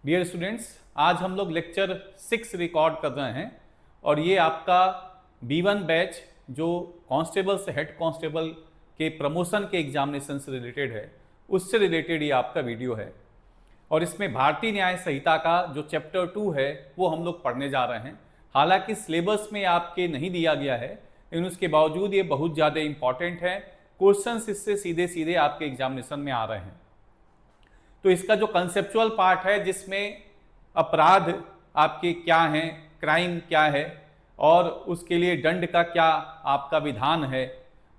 Dear students, आज हम लोग लेक्चर 6 रिकॉर्ड कर रहे हैं और ये आपका B1 बैच जो कांस्टेबल से हेड कांस्टेबल के प्रमोशन के एग्जामिनेशन से रिलेटेड है, उससे रिलेटेड ये आपका वीडियो है। और इसमें भारतीय न्याय संहिता का जो चैप्टर 2 है वो हम लोग पढ़ने जा रहे हैं। हालांकि सिलेबस में आपके नहीं दिया गया है, लेकिन उसके बावजूद ये बहुत ज़्यादा इंपॉर्टेंट है। क्वेश्चंस इससे सीधे सीधे आपके एग्जामिनेशन में आ रहे हैं। तो इसका जो कंसेप्चुअल पार्ट है, जिसमें अपराध आपके क्या हैं, क्राइम क्या है और उसके लिए दंड का क्या आपका विधान है,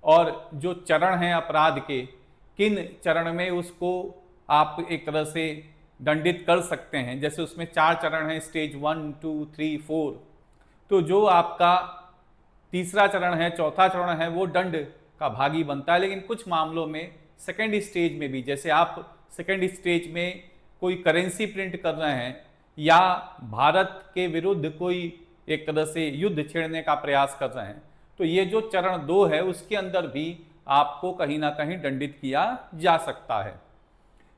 और जो चरण हैं अपराध के, किन चरण में उसको आप एक तरह से दंडित कर सकते हैं। जैसे उसमें 4 चरण हैं, स्टेज 1, 2, 3, 4। तो जो आपका तीसरा चरण है, चौथा चरण है, वो दंड का भागी बनता है। लेकिन कुछ मामलों में सेकेंड स्टेज में भी, जैसे आप सेकेंड स्टेज में कोई करेंसी प्रिंट कर रहे हैं या भारत के विरुद्ध कोई एक तरह से युद्ध छेड़ने का प्रयास कर रहे हैं, तो ये जो चरण 2 है उसके अंदर भी आपको कहीं ना कहीं दंडित किया जा सकता है।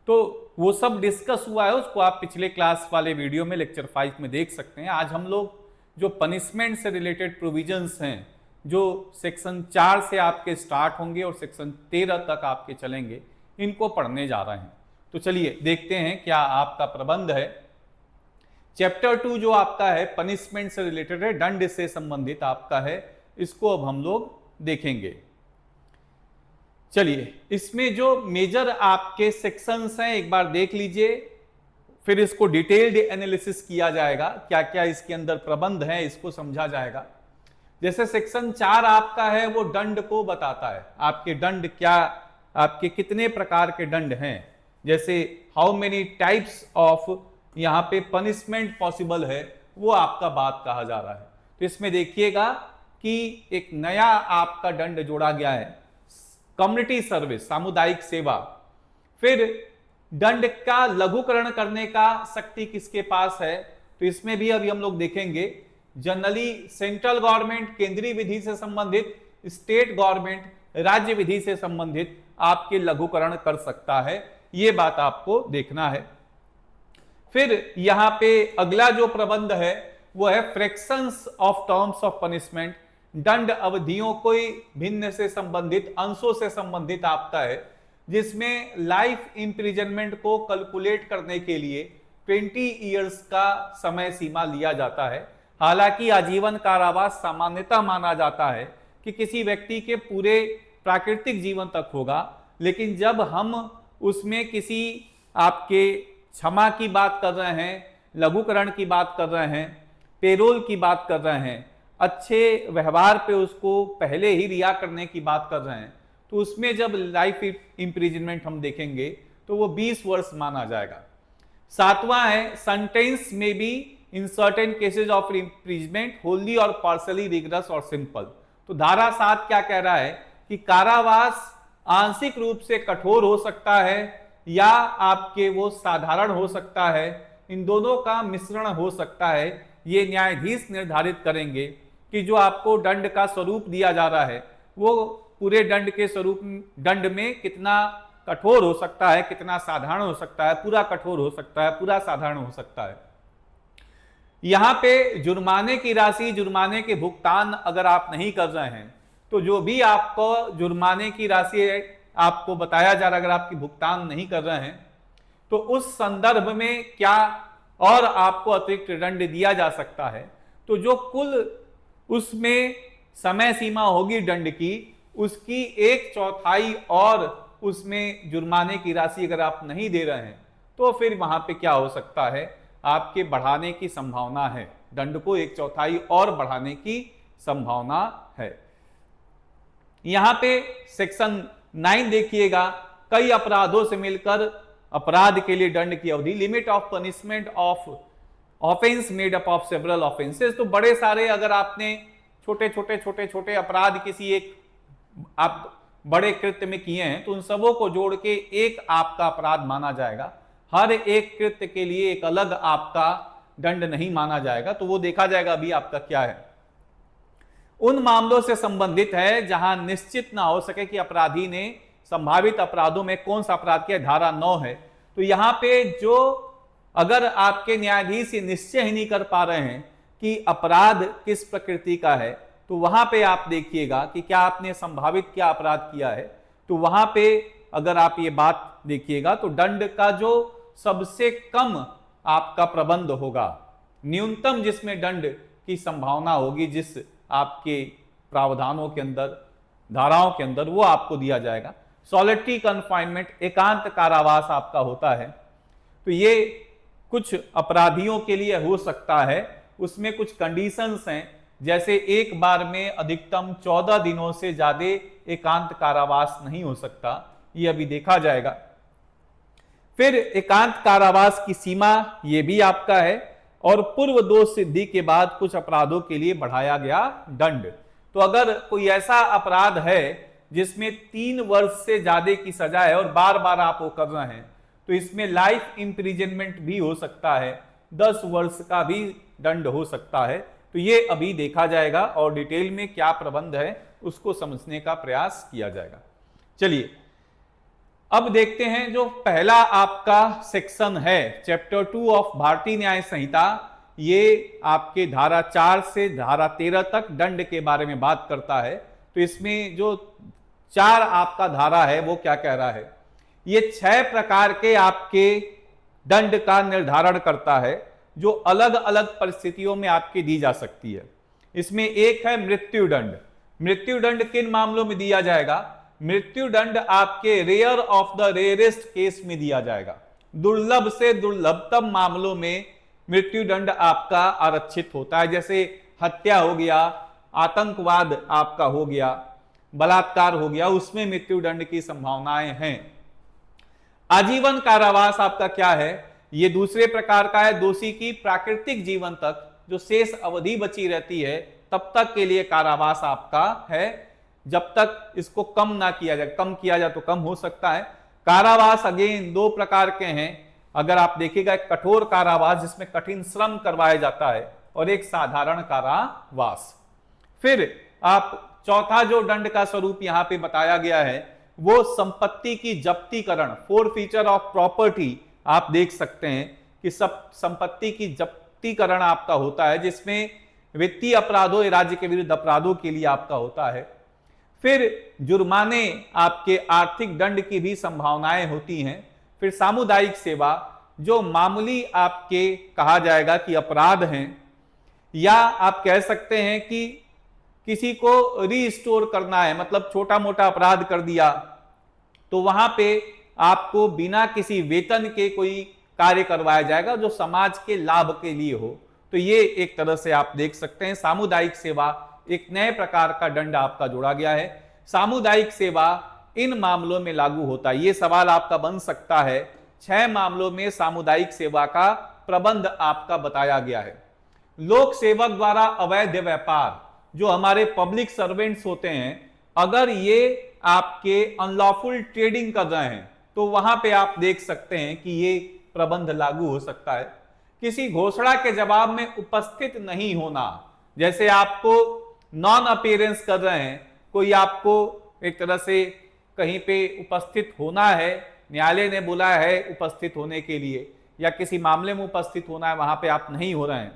तो वो सब डिस्कस हुआ है, उसको आप पिछले क्लास वाले वीडियो में लेक्चर 5 में देख सकते हैं। आज हम लोग जो पनिशमेंट से रिलेटेड प्रोविजंस हैं, जो सेक्शन 4 से आपके स्टार्ट होंगे और सेक्शन 13 तक आपके चलेंगे, इनको पढ़ने जा रहे हैं। तो चलिए देखते हैं क्या आपका प्रबंध है। चैप्टर 2 जो आपका है पनिशमेंट से रिलेटेड है, दंड से संबंधित आपका है, इसको अब हम लोग देखेंगे। चलिए, इसमें जो मेजर आपके सेक्शंस हैं एक बार देख लीजिए, फिर इसको डिटेल्ड एनालिसिस किया जाएगा, क्या क्या इसके अंदर प्रबंध है इसको समझा जाएगा। जैसे सेक्शन 4 आपका है वो दंड को बताता है, आपके दंड क्या, आपके कितने प्रकार के दंड हैं। जैसे हाउ मेनी टाइप्स ऑफ यहाँ पे पनिशमेंट पॉसिबल है, वो आपका बात कहा जा रहा है। तो इसमें देखिएगा कि एक नया आपका दंड जोड़ा गया है, कम्युनिटी सर्विस, सामुदायिक सेवा। फिर दंड का लघुकरण करने का शक्ति किसके पास है, तो इसमें भी अभी हम लोग देखेंगे। जनरली सेंट्रल गवर्नमेंट केंद्रीय विधि से संबंधित, स्टेट गवर्नमेंट राज्य विधि से संबंधित आपके लघुकरण कर सकता है, ये बात आपको देखना है। फिर यहां पे अगला जो प्रबंध है वो है fractions of terms of punishment, दंड अवधियों को भिन्न से संबंधित, अंशों से संबंधित आपका है, जिसमें लाइफ इंप्रिजनमेंट को कैलकुलेट करने के लिए 20 इयर्स का समय सीमा लिया जाता है। हालांकि आजीवन कारावास सामान्यतः माना जाता है कि किसी व्यक्ति के पूरे प्राकृतिक जीवन तक होगा, लेकिन जब हम उसमें किसी आपके क्षमा की बात कर रहे हैं, लघुकरण की बात कर रहे हैं, पेरोल की बात कर रहे हैं, अच्छे व्यवहार पे उसको पहले ही रिहा करने की बात कर रहे हैं, तो उसमें जब लाइफ इंप्रिजनमेंट हम देखेंगे तो वो 20 वर्ष माना जाएगा। 7वां है सेंटेंस में be in certain cases of imprisonment Holi और पार्शली रिगरस और सिंपल। तो धारा 7 क्या कह रहा है कि कारावास आंशिक रूप से कठोर हो सकता है या आपके वो साधारण हो सकता है, इन दोनों का मिश्रण हो सकता है। ये न्यायाधीश निर्धारित करेंगे कि जो आपको दंड का स्वरूप दिया जा रहा है वो पूरे दंड के स्वरूप, दंड में कितना कठोर हो सकता है, कितना साधारण हो सकता है, पूरा कठोर हो सकता है, पूरा साधारण हो सकता है। यहां पे जुर्माने की राशि, जुर्माने के भुगतान अगर आप नहीं कर रहे हैं, तो जो भी आपको जुर्माने की राशि आपको बताया जा रहा है, अगर आपकी भुगतान नहीं कर रहे हैं, तो उस संदर्भ में क्या और आपको अतिरिक्त दंड दिया जा सकता है। तो जो कुल उसमें समय सीमा होगी दंड की, उसकी 1/4 और उसमें जुर्माने की राशि अगर आप नहीं दे रहे हैं, तो फिर वहां पे क्या हो सकता है, आपके बढ़ाने की संभावना है, दंड को 1/4 और बढ़ाने की संभावना है। यहां पे सेक्शन 9 देखिएगा, कई अपराधों से मिलकर अपराध के लिए दंड की अवधि, limit of punishment of offence made up of several offences. तो बड़े सारे अगर आपने छोटे अपराध किसी एक आप बड़े कृत्य में किए हैं, तो उन सबों को जोड़ के एक आपका अपराध माना जाएगा। हर एक कृत्य के लिए एक अलग आपका दंड नहीं माना जाएगा, तो वो देखा जाएगा अभी आपका क्या है। उन मामलों से संबंधित है जहां निश्चित ना हो सके कि अपराधी ने संभावित अपराधों में कौन सा अपराध किया, धारा 9 है। तो यहां पे जो अगर आपके न्यायाधीश ये निश्चय ही नहीं कर पा रहे हैं कि अपराध किस प्रकृति का है, तो वहां पे आप देखिएगा कि क्या आपने संभावित क्या अपराध किया है। तो वहां पे अगर आप ये बात देखिएगा तो दंड का जो सबसे कम आपका प्रबंध होगा, न्यूनतम जिसमें दंड की संभावना होगी, जिस आपके प्रावधानों के अंदर, धाराओं के अंदर, वो आपको दिया जाएगा। सॉलिटरी कन्फाइनमेंट, एकांत कारावास आपका होता है। तो ये कुछ अपराधियों के लिए हो सकता है, उसमें कुछ कंडीशंस हैं, जैसे एक बार में अधिकतम 14 दिनों से ज्यादा एकांत कारावास नहीं हो सकता, ये अभी देखा जाएगा। फिर एकांत कारावास की सीमा ये भी आपका है, और पूर्व दोष सिद्धि के बाद कुछ अपराधों के लिए बढ़ाया गया दंड। तो अगर कोई ऐसा अपराध है जिसमें 3 वर्ष से ज्यादा की सजा है और बार बार आप वो कर रहे हैं, तो इसमें लाइफ इंप्रिजनमेंट भी हो सकता है, 10 वर्ष का भी दंड हो सकता है। तो ये अभी देखा जाएगा और डिटेल में क्या प्रबंध है उसको समझने का प्रयास किया जाएगा। चलिए अब देखते हैं जो पहला आपका सेक्शन है, चैप्टर 2 ऑफ भारतीय न्याय संहिता। ये आपके धारा 4 से धारा 13 तक दंड के बारे में बात करता है। तो इसमें जो 4 आपका धारा है वो क्या कह रहा है, ये 6 प्रकार के आपके दंड का निर्धारण करता है, जो अलग अलग परिस्थितियों में आपकी दी जा सकती है। इसमें एक है मृत्यु दंड। मृत्यु दंड किन मामलों में दिया जाएगा? मृत्यु दंड आपके rare of the rarest case में दिया जाएगा, दुर्लभ से दुर्लभतम मामलों में मृत्यु दंड आपका आरक्षित होता है। जैसे हत्या हो गया, आतंकवाद आपका हो गया, बलात्कार हो गया, उसमें मृत्यु दंड की संभावनाएं हैं। आजीवन कारावास आपका क्या है? ये दूसरे प्रकार का है, दोषी की प्राकृतिक जीवन तक जो शेष अवधि बची रहती है तब तक के लिए कारावास आपका है, जब तक इसको कम ना किया जाए। कम किया जाए तो कम हो सकता है। कारावास अगेन 2 प्रकार के हैं। अगर आप देखिएगा, एक कठोर कारावास जिसमें कठिन श्रम करवाया जाता है, और एक साधारण कारावास। फिर आप चौथा जो दंड का स्वरूप यहां पे बताया गया है वो संपत्ति की जब्तीकरण, फोरफीचर ऑफ प्रॉपर्टी। आप देख सकते हैं कि सब संपत्ति की जब्तीकरण आपका होता है, जिसमें वित्तीय अपराधों या राज्य के विरुद्ध अपराधों के लिए आपका होता है। फिर जुर्माने, आपके आर्थिक दंड की भी संभावनाएं होती हैं। फिर सामुदायिक सेवा, जो मामूली आपके कहा जाएगा कि अपराध हैं, या आप कह सकते हैं कि किसी को रीस्टोर करना है, मतलब छोटा मोटा अपराध कर दिया तो वहां पे आपको बिना किसी वेतन के कोई कार्य करवाया जाएगा जो समाज के लाभ के लिए हो। तो ये एक तरह से आप देख सकते हैं सामुदायिक सेवा, एक नए प्रकार का दंड आपका जोड़ा गया है। सामुदायिक सेवा इन मामलों में लागू होता है। ये सवाल आपका बन सकता है, 6 मामलों में सामुदायिक सेवा का प्रबंध आपका बताया गया है। लोक सेवक द्वारा अवैध व्यापार, जो हमारे पब्लिक सर्वेंट्स होते हैं, अगर ये आपके अनलॉफुल ट्रेडिंग कर रहे हैं तो वहां पे आप देख सकते हैं कि ये प्रबंध लागू हो सकता है। किसी घोषणा के जवाब में उपस्थित नहीं होना, जैसे आपको नॉन अपीयरेंस कर रहे हैं, कोई आपको एक तरह से कहीं पे उपस्थित होना है, न्यायालय ने बुलाया है उपस्थित होने के लिए, या किसी मामले में उपस्थित होना है, वहां पे आप नहीं हो रहे हैं,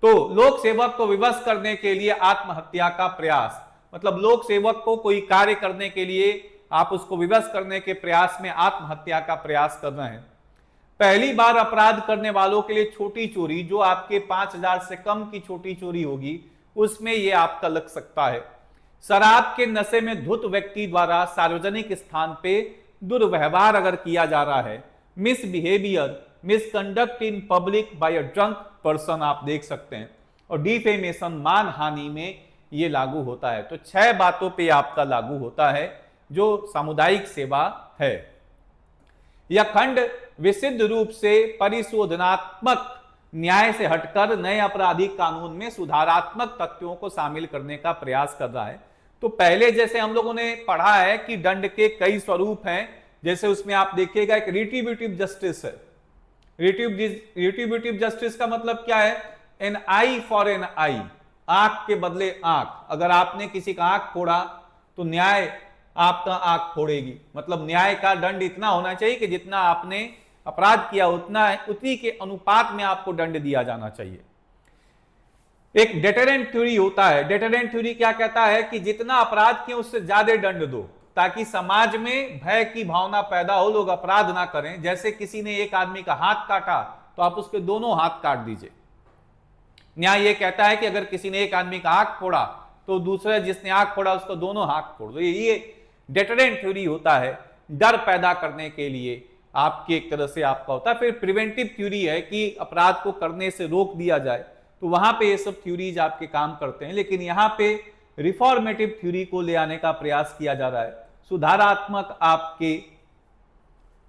तो लोक सेवक को विवश करने के लिए आत्महत्या का प्रयास, मतलब लोक सेवक को कोई कार्य करने के लिए आप उसको विवश करने के प्रयास में आत्महत्या का प्रयास कर रहे हैं। पहली बार अपराध करने वालों के लिए छोटी चोरी, जो आपके 5,000 से कम की छोटी चोरी होगी, उसमें यह आपका लग सकता है। शराब के नशे में धुत व्यक्ति द्वारा सार्वजनिक स्थान पे दुर्व्यवहार अगर किया जा रहा है, misbehaviour, misconduct in public by a drunk person, आप देख सकते हैं, और डिफेमेशन, मानहानि में ये लागू होता है। तो 6 बातों पे आपका लागू होता है जो सामुदायिक सेवा है। यह खंड विशुद्ध रूप से परिशोधनात्मक न्याय से हटकर नए आपराधिक कानून में सुधारात्मक तथ्यों को शामिल करने का प्रयास कर रहा है। तो पहले जैसे हम लोगों ने पढ़ा है कि दंड के कई स्वरूप हैं, जैसे उसमें आप देखिएगा एक रिट्रीब्यूटिव जस्टिस है। रिट्रीब्यूटिव जस्टिस का मतलब क्या है? एन आई फॉर एन आई, आंख के बदले आंख। अगर आपने किसी का आंख फोड़ा तो न्याय आपका आंख फोड़ेगी, मतलब न्याय का दंड इतना होना चाहिए कि जितना आपने अपराध किया उतना है, उतनी के अनुपात में आपको दंड दिया जाना चाहिए। एक डेटरेंट थ्योरी होता है। डेटरेंट थ्योरी क्या कहता है कि जितना अपराध किए उससे ज्यादा दंड दो, ताकि समाज में भय की भावना पैदा हो, लोग अपराध ना करें। जैसे किसी ने एक आदमी का हाथ काटा तो आप उसके दोनों हाथ काट दीजिए। न्याय यह कहता है कि अगर किसी ने एक आदमी का आंख फोड़ा तो दूसरे जिसने आंख फोड़ा उसको दोनों हाथ फोड़ दो। ये डेटरेंट थ्योरी होता है, डर पैदा करने के लिए आपकी एक तरह से आपका होता है। फिर प्रिवेंटिव थ्योरी है कि अपराध को करने से रोक दिया जाए, तो वहां पे ये सब थ्योरीज आपके काम करते हैं। लेकिन यहां पे रिफॉर्मेटिव थ्योरी को ले आने का प्रयास किया जा रहा है। सुधारात्मक आपके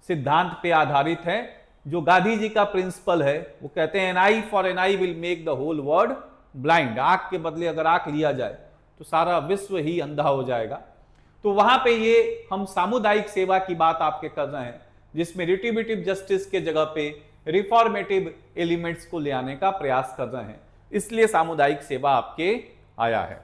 सिद्धांत पे आधारित है। जो गांधी जी का प्रिंसिपल है वो कहते हैं an eye for an eye will make the whole world blind. आंख के बदले अगर आंख लिया जाए तो सारा विश्व ही अंधा हो जाएगा। तो वहां पे ये हम सामुदायिक सेवा की बात आपके कर रहे हैं, जिसमें रिट्रीब्यूटिव जस्टिस के जगह पे रिफॉर्मेटिव एलिमेंट्स को ले आने का प्रयास कर रहे हैं, इसलिए सामुदायिक सेवा आपके आया है।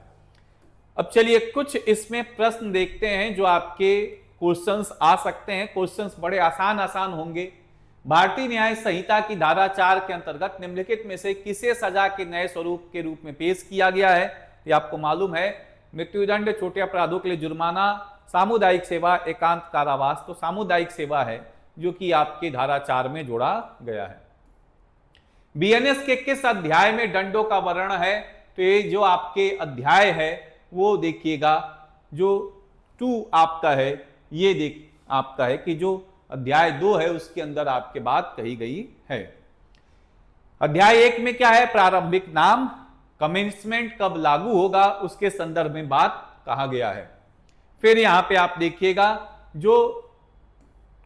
अब चलिए कुछ इसमें प्रश्न देखते हैं जो आपके क्वेश्चंस आ सकते हैं। क्वेश्चंस बड़े आसान होंगे। भारतीय न्याय संहिता की धारा 4 के अंतर्गत निम्नलिखित में से किसे सजा के नए स्वरूप के रूप में पेश किया गया है? ये आपको मालूम है, मृत्युदंड, छोटे अपराधों के लिए जुर्माना, सामुदायिक सेवा, एकांत कारावास। तो सामुदायिक सेवा है जो कि आपकी धारा 4 में जोड़ा गया है। बीएनएस के किस अध्याय में दंडों का वर्णन है? तो ये जो आपके अध्याय है वो देखिएगा, जो 2 आपका है, ये देख आपका है कि जो अध्याय 2 है उसके अंदर आपके बात कही गई है। अध्याय 1 में क्या है? प्रारंभिक नाम, कमेंसमेंट कब लागू होगा उसके संदर्भ में बात कहा गया है। फिर यहां पे आप देखिएगा जो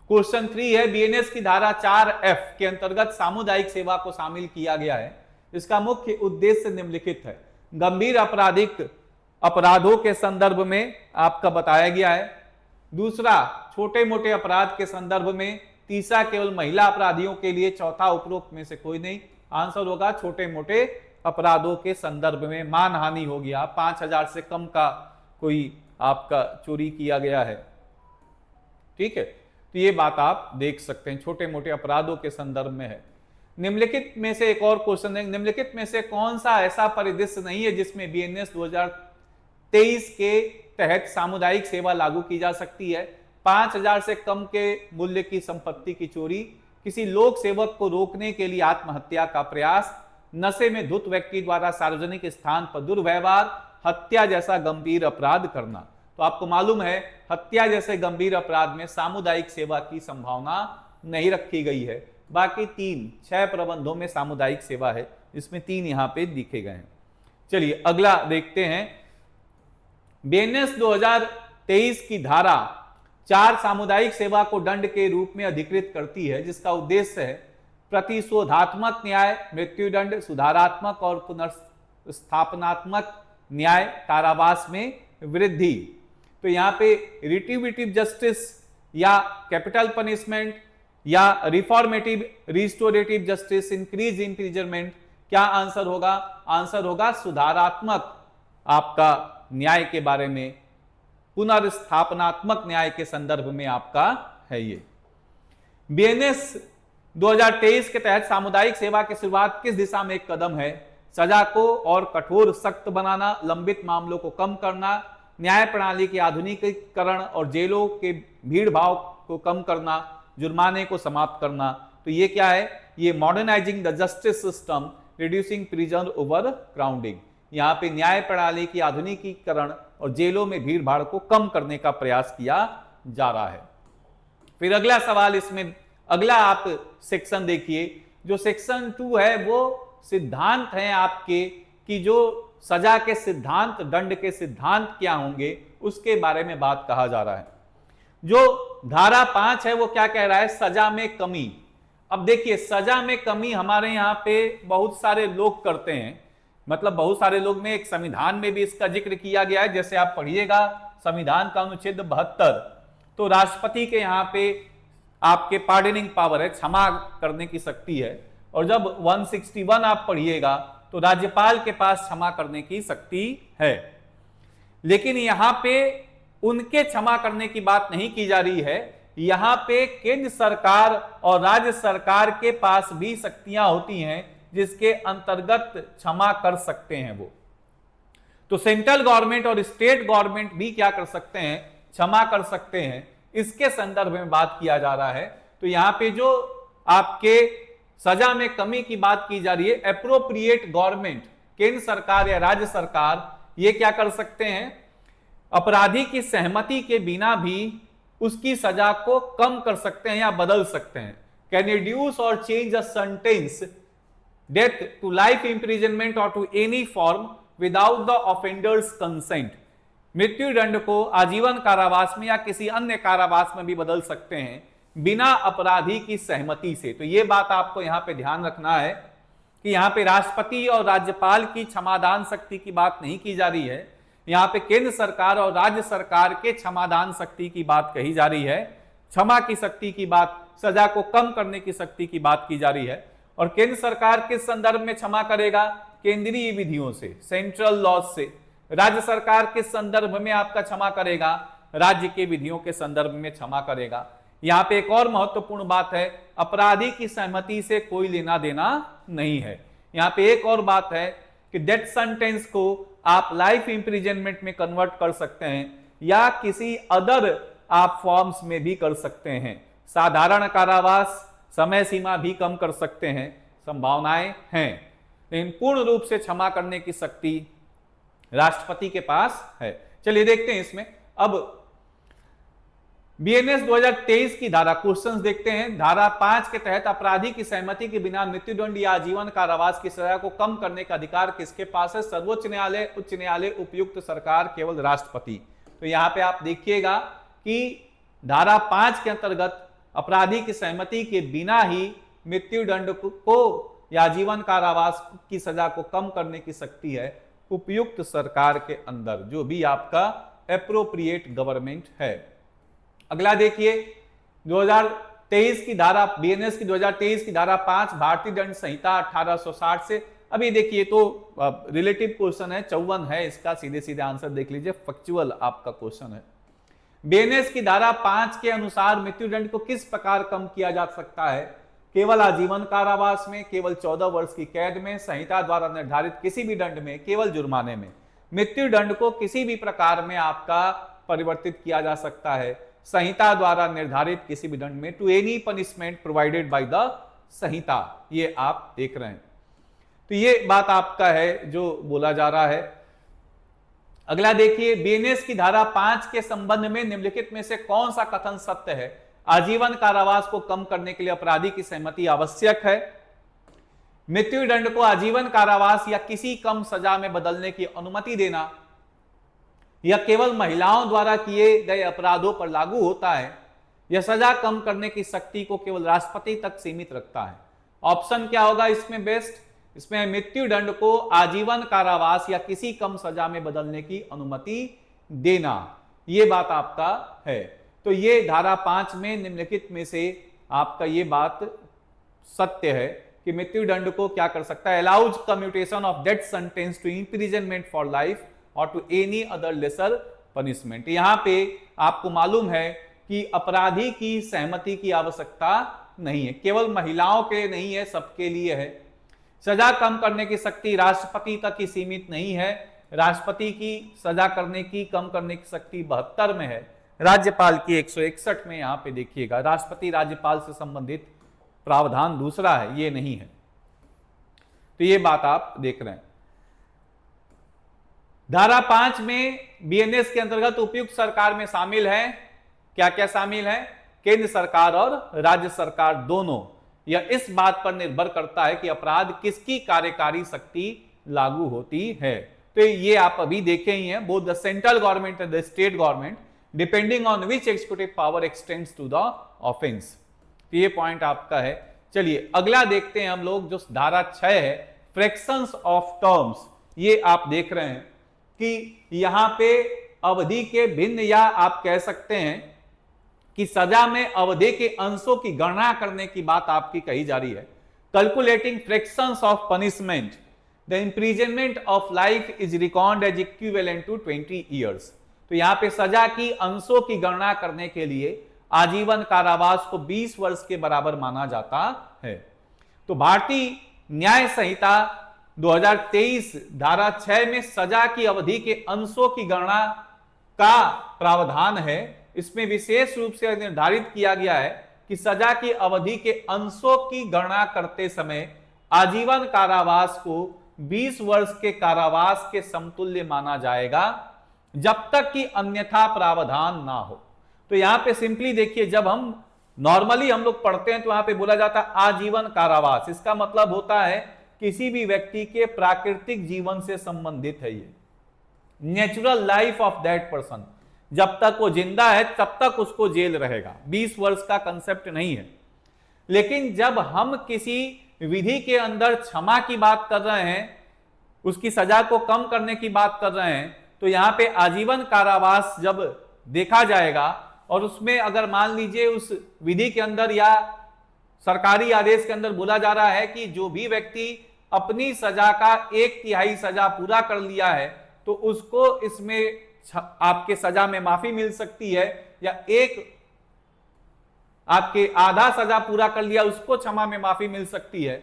क्वेश्चन 3 है, बीएनएस की धारा 4F के अंतर्गत सामुदायिक सेवा को शामिल किया गया है। इसका मुख्य उद्देश्य निम्नलिखित है। गंभीर आपराधिक अपराधों के संदर्भ में आपका बताया गया है। दूसरा, छोटे मोटे अपराध के संदर्भ में। तीसरा, केवल महिला अपराधियों के लिए। चौथा, उपरोक्त में से कोई नहीं। आंसर होगा छोटे मोटे अपराधों के संदर्भ में। मानहानि हो गया, 5000 से कम का कोई आपका चोरी किया गया है, ठीक है, तो ये बात आप देख सकते हैं, छोटे मोटे अपराधों के संदर्भ में है। निम्नलिखित में से एक और क्वेश्चन है, निम्नलिखित में से कौन सा ऐसा परिदृश्य नहीं है जिसमें बीएनएस 2023 के तहत सामुदायिक सेवा लागू की जा सकती है? 5000 से कम के मूल्य की संपत्ति की चोरी, किसी लोक सेवक को रोकने के लिए आत्महत्या का प्रयास, नशे में धुत व्यक्ति द्वारा सार्वजनिक स्थान पर दुर्व्यवहार, हत्या जैसा गंभीर अपराध करना। तो आपको मालूम है हत्या जैसे गंभीर अपराध में सामुदायिक सेवा की संभावना नहीं रखी गई है। बाकी 6 प्रबंधों में सामुदायिक सेवा है, जिसमें 3 यहां पे दिखे गए हैं। चलिए अगला देखते हैं। बीएनएस 2023 की धारा 4 सामुदायिक सेवा को दंड के रूप में अधिकृत करती है, जिसका उद्देश्य है प्रतिशोधात्मक न्याय, मृत्युदंड, सुधारात्मक और पुनर्स्थापनात्मक न्याय, कारावास में वृद्धि। तो यहां पे रिट्रीब्यूटिव जस्टिस या कैपिटल पनिशमेंट या reformative restorative justice, increase imprisonment, क्या आंसर होगा? आंसर होगा सुधारात्मक आपका न्याय के बारे में, पुनर्स्थापनात्मक न्याय के संदर्भ में आपका है ये। बीएनएस 2023 के तहत सामुदायिक सेवा की शुरुआत किस दिशा में एक कदम है? सजा को और कठोर सख्त बनाना, लंबित मामलों को कम करना, न्याय प्रणाली के आधुनिकीकरण और जेलों के भीड़ भाव को कम करना, जुर्माने को समाप्त करना। तो ये क्या है? ये modernising the justice system, reducing prison over crowding. यहाँ पे न्याय प्रणाली की आधुनिकीकरण और जेलों में भीड़ भाड़ को कम करने का प्रयास किया जा रहा है। फिर अगला सवाल, इसमें अगला आप सेक्शन देखिए, जो सेक्शन 2 है वो सिद्धांत हैं आपके कि जो सजा के सिद्धांत, दंड के सिद्धांत क्या होंगे उसके बारे में बात कहा जा रहा है। जो धारा 5 है वो क्या कह रहा है? सजा में कमी। अब देखिए सजा में कमी हमारे यहाँ पे बहुत सारे लोग करते हैं, मतलब बहुत सारे लोग में, एक संविधान में भी इसका जिक्र किया गया है। जैसे आप पढ़िएगा संविधान का अनुच्छेद 72, तो राष्ट्रपति के यहाँ पे आपके पार्डनिंग पावर है, क्षमा करने की शक्ति है। और जब 161 आप पढ़िएगा तो राज्यपाल के पास क्षमा करने की शक्ति है। लेकिन यहां पे उनके क्षमा करने की बात नहीं की जा रही है, यहां पे केंद्र सरकार और राज्य सरकार के पास भी शक्तियां होती हैं जिसके अंतर्गत क्षमा कर सकते हैं वो। तो सेंट्रल गवर्नमेंट और स्टेट गवर्नमेंट भी क्या कर सकते हैं, क्षमा कर सकते हैं। इसके संदर्भ में बात किया जा रहा है। तो यहां पे जो आपके सजा में कमी की बात की जा रही है, एप्रोप्रिएट गवर्नमेंट, केंद्र सरकार या राज्य सरकार ये क्या कर सकते हैं, अपराधी की सहमति के बिना भी उसकी सजा को कम कर सकते हैं या बदल सकते हैं। Can reduce or change a sentence death to life imprisonment or to any form without the offender's consent. मृत्यु दंड को आजीवन कारावास में या किसी अन्य कारावास में भी बदल सकते हैं बिना अपराधी की सहमति से। तो यह बात आपको यहां पे ध्यान रखना है कि यहां पे राष्ट्रपति और राज्यपाल की क्षमादान शक्ति की बात नहीं की जा रही है, यहां पे केंद्र सरकार और राज्य सरकार के क्षमादान शक्ति की बात कही जा रही है। क्षमा की शक्ति की बात, सजा को कम करने की शक्ति की बात की जा रही है। और केंद्र सरकार किस संदर्भ में क्षमा करेगा, केंद्रीय विधियों से, सेंट्रल लॉज से। राज्य सरकार किस संदर्भ में आपका क्षमा करेगा, राज्य के विधियों के संदर्भ में क्षमा करेगा। यहां पे एक और महत्वपूर्ण बात है, अपराधी की सहमति से कोई लेना देना नहीं है। यहां पे एक और बात है कि डेथ सेंटेंस को आप लाइफ इंप्रिजनमेंट में कन्वर्ट कर सकते हैं या किसी अदर आप फॉर्म्स में भी कर सकते हैं। साधारण कारावास, समय सीमा भी कम कर सकते हैं, संभावनाएं हैं, लेकिन पूर्ण रूप से क्षमा करने की शक्ति राष्ट्रपति के पास है। चलिए देखते हैं इसमें। अब बीएनएस 2023 की धारा, क्वेश्चंस देखते हैं। धारा 5 के तहत अपराधी की सहमति के बिना मृत्युदंड या आजीवन कारावास की सजा को कम करने का अधिकार किसके पास है, सर्वोच्च न्यायालय, उच्च न्यायालय, उपयुक्त सरकार, केवल राष्ट्रपति। तो यहां पे आप देखिएगा कि धारा 5 के अंतर्गत अपराधी की सहमति के बिना ही मृत्युदंड को या आजीवन कारावास की सजा को कम करने की शक्ति है उपयुक्त सरकार के अंदर, जो भी आपका एप्रोप्रिएट गवर्नमेंट है। अगला देखिए 2023 की धारा, बीएनएस की 2023 की धारा 5 भारतीय दंड संहिता 1860 से। अभी देखिए तो रिलेटिव क्वेश्चन है, 54 है इसका, सीधे सीधे आंसर देख लीजिए, फैक्चुअल आपका क्वेश्चन है। बीएनएस की धारा 5 के अनुसार मृत्युदंड को किस प्रकार कम किया जा सकता है, केवल आजीवन कारावास में, केवल 14 वर्ष की कैद में, संहिता द्वारा निर्धारित किसी भी दंड में, केवल जुर्माने में। मृत्युदंड को किसी भी प्रकार में आपका परिवर्तित किया जा सकता है, संहिता द्वारा निर्धारित किसी भी दंड में, to any punishment provided by the Sanhita. ये आप देख रहे हैं। तो ये बात आपका है जो बोला जा रहा है। अगला देखिए, बीएनएस की धारा 5 के संबंध में निम्नलिखित में से कौन सा कथन सत्य है, आजीवन कारावास को कम करने के लिए अपराधी की सहमति आवश्यक है, मृत्युदंड को आजीवन कारावास या किसी कम सजा में बदलने की अनुमति देना, यह केवल महिलाओं द्वारा किए गए अपराधों पर लागू होता है, यह सजा कम करने की शक्ति को केवल राष्ट्रपति तक सीमित रखता है। ऑप्शन क्या होगा इसमें बेस्ट, इसमें मृत्युदंड को आजीवन कारावास या किसी कम सजा में बदलने की अनुमति देना, यह बात आपका है। तो ये धारा 5 में निम्नलिखित में से आपका ये बात सत्य है कि मृत्युदंड को क्या कर सकता है, allows commutation of death sentence to imprisonment for life or to any other lesser punishment. यहां पे आपको मालूम है कि अपराधी की सहमति की आवश्यकता नहीं है, केवल महिलाओं के लिए नहीं है, सबके लिए है। सजा कम करने की शक्ति राष्ट्रपति तक ही सीमित नहीं है, राष्ट्रपति की सजा करने की, कम करने की शक्ति 72 में है, राज्यपाल की 161 में। यहां पे देखिएगा राष्ट्रपति राज्यपाल से संबंधित प्रावधान दूसरा है, ये नहीं है। तो ये बात आप देख रहे हैं। धारा 5 में बीएनएस के अंतर्गत उपयुक्त सरकार में शामिल है, क्या क्या शामिल है, केंद्र सरकार और राज्य सरकार दोनों। यह इस बात पर निर्भर करता है कि अपराध किसकी कार्यकारी शक्ति लागू होती है। तो ये आप अभी देखे ही हैं, both the central government and the state government depending on which executive power extends to the offence. तो ये पॉइंट आपका है। चलिए अगला देखते हैं हम लोग, जो धारा 6 है, फ्रैक्शंस ऑफ टर्म्स। ये आप देख रहे हैं कि यहां पे अवधि के भिन्न, या आप कह सकते हैं कि सजा में अवधि के अंशों की गणना करने की बात आपकी कही जा रही है। Calculating fractions of punishment, the imprisonment of life is record as equivalent to 20 years. तो यहां पे सजा की अंशों की गणना करने के लिए आजीवन कारावास को 20 वर्ष के बराबर माना जाता है। तो भारतीय न्याय संहिता 2023 धारा 6 में सजा की अवधि के अंशों की गणना का प्रावधान है। इसमें विशेष रूप से निर्धारित किया गया है कि सजा की अवधि के अंशों की गणना करते समय आजीवन कारावास को 20 वर्ष के कारावास के समतुल्य माना जाएगा, जब तक कि अन्यथा प्रावधान ना हो। तो यहां पे सिंपली देखिए, जब हम नॉर्मली हम लोग पढ़ते हैं तो वहां पे बोला जाता है आजीवन कारावास। इसका मतलब होता है किसी भी व्यक्ति के प्राकृतिक जीवन से संबंधित है, ये natural life of that person. जब तक वो जिंदा है तब तक उसको जेल रहेगा, 20 वर्ष का कंसेप्ट नहीं है। लेकिन जब हम किसी विधि के अंदर क्षमा की बात कर रहे हैं, उसकी सजा को कम करने की बात कर रहे हैं, तो यहां पे आजीवन कारावास जब देखा जाएगा और उसमें अगर मान लीजिए उस विधि के अंदर या सरकारी आदेश के अंदर बोला जा रहा है कि जो भी व्यक्ति अपनी सजा का 1/3 सजा पूरा कर लिया है तो उसको इसमें आपके सजा में माफी मिल सकती है, या आपके आधा सजा पूरा कर लिया उसको क्षमा में माफी मिल सकती है।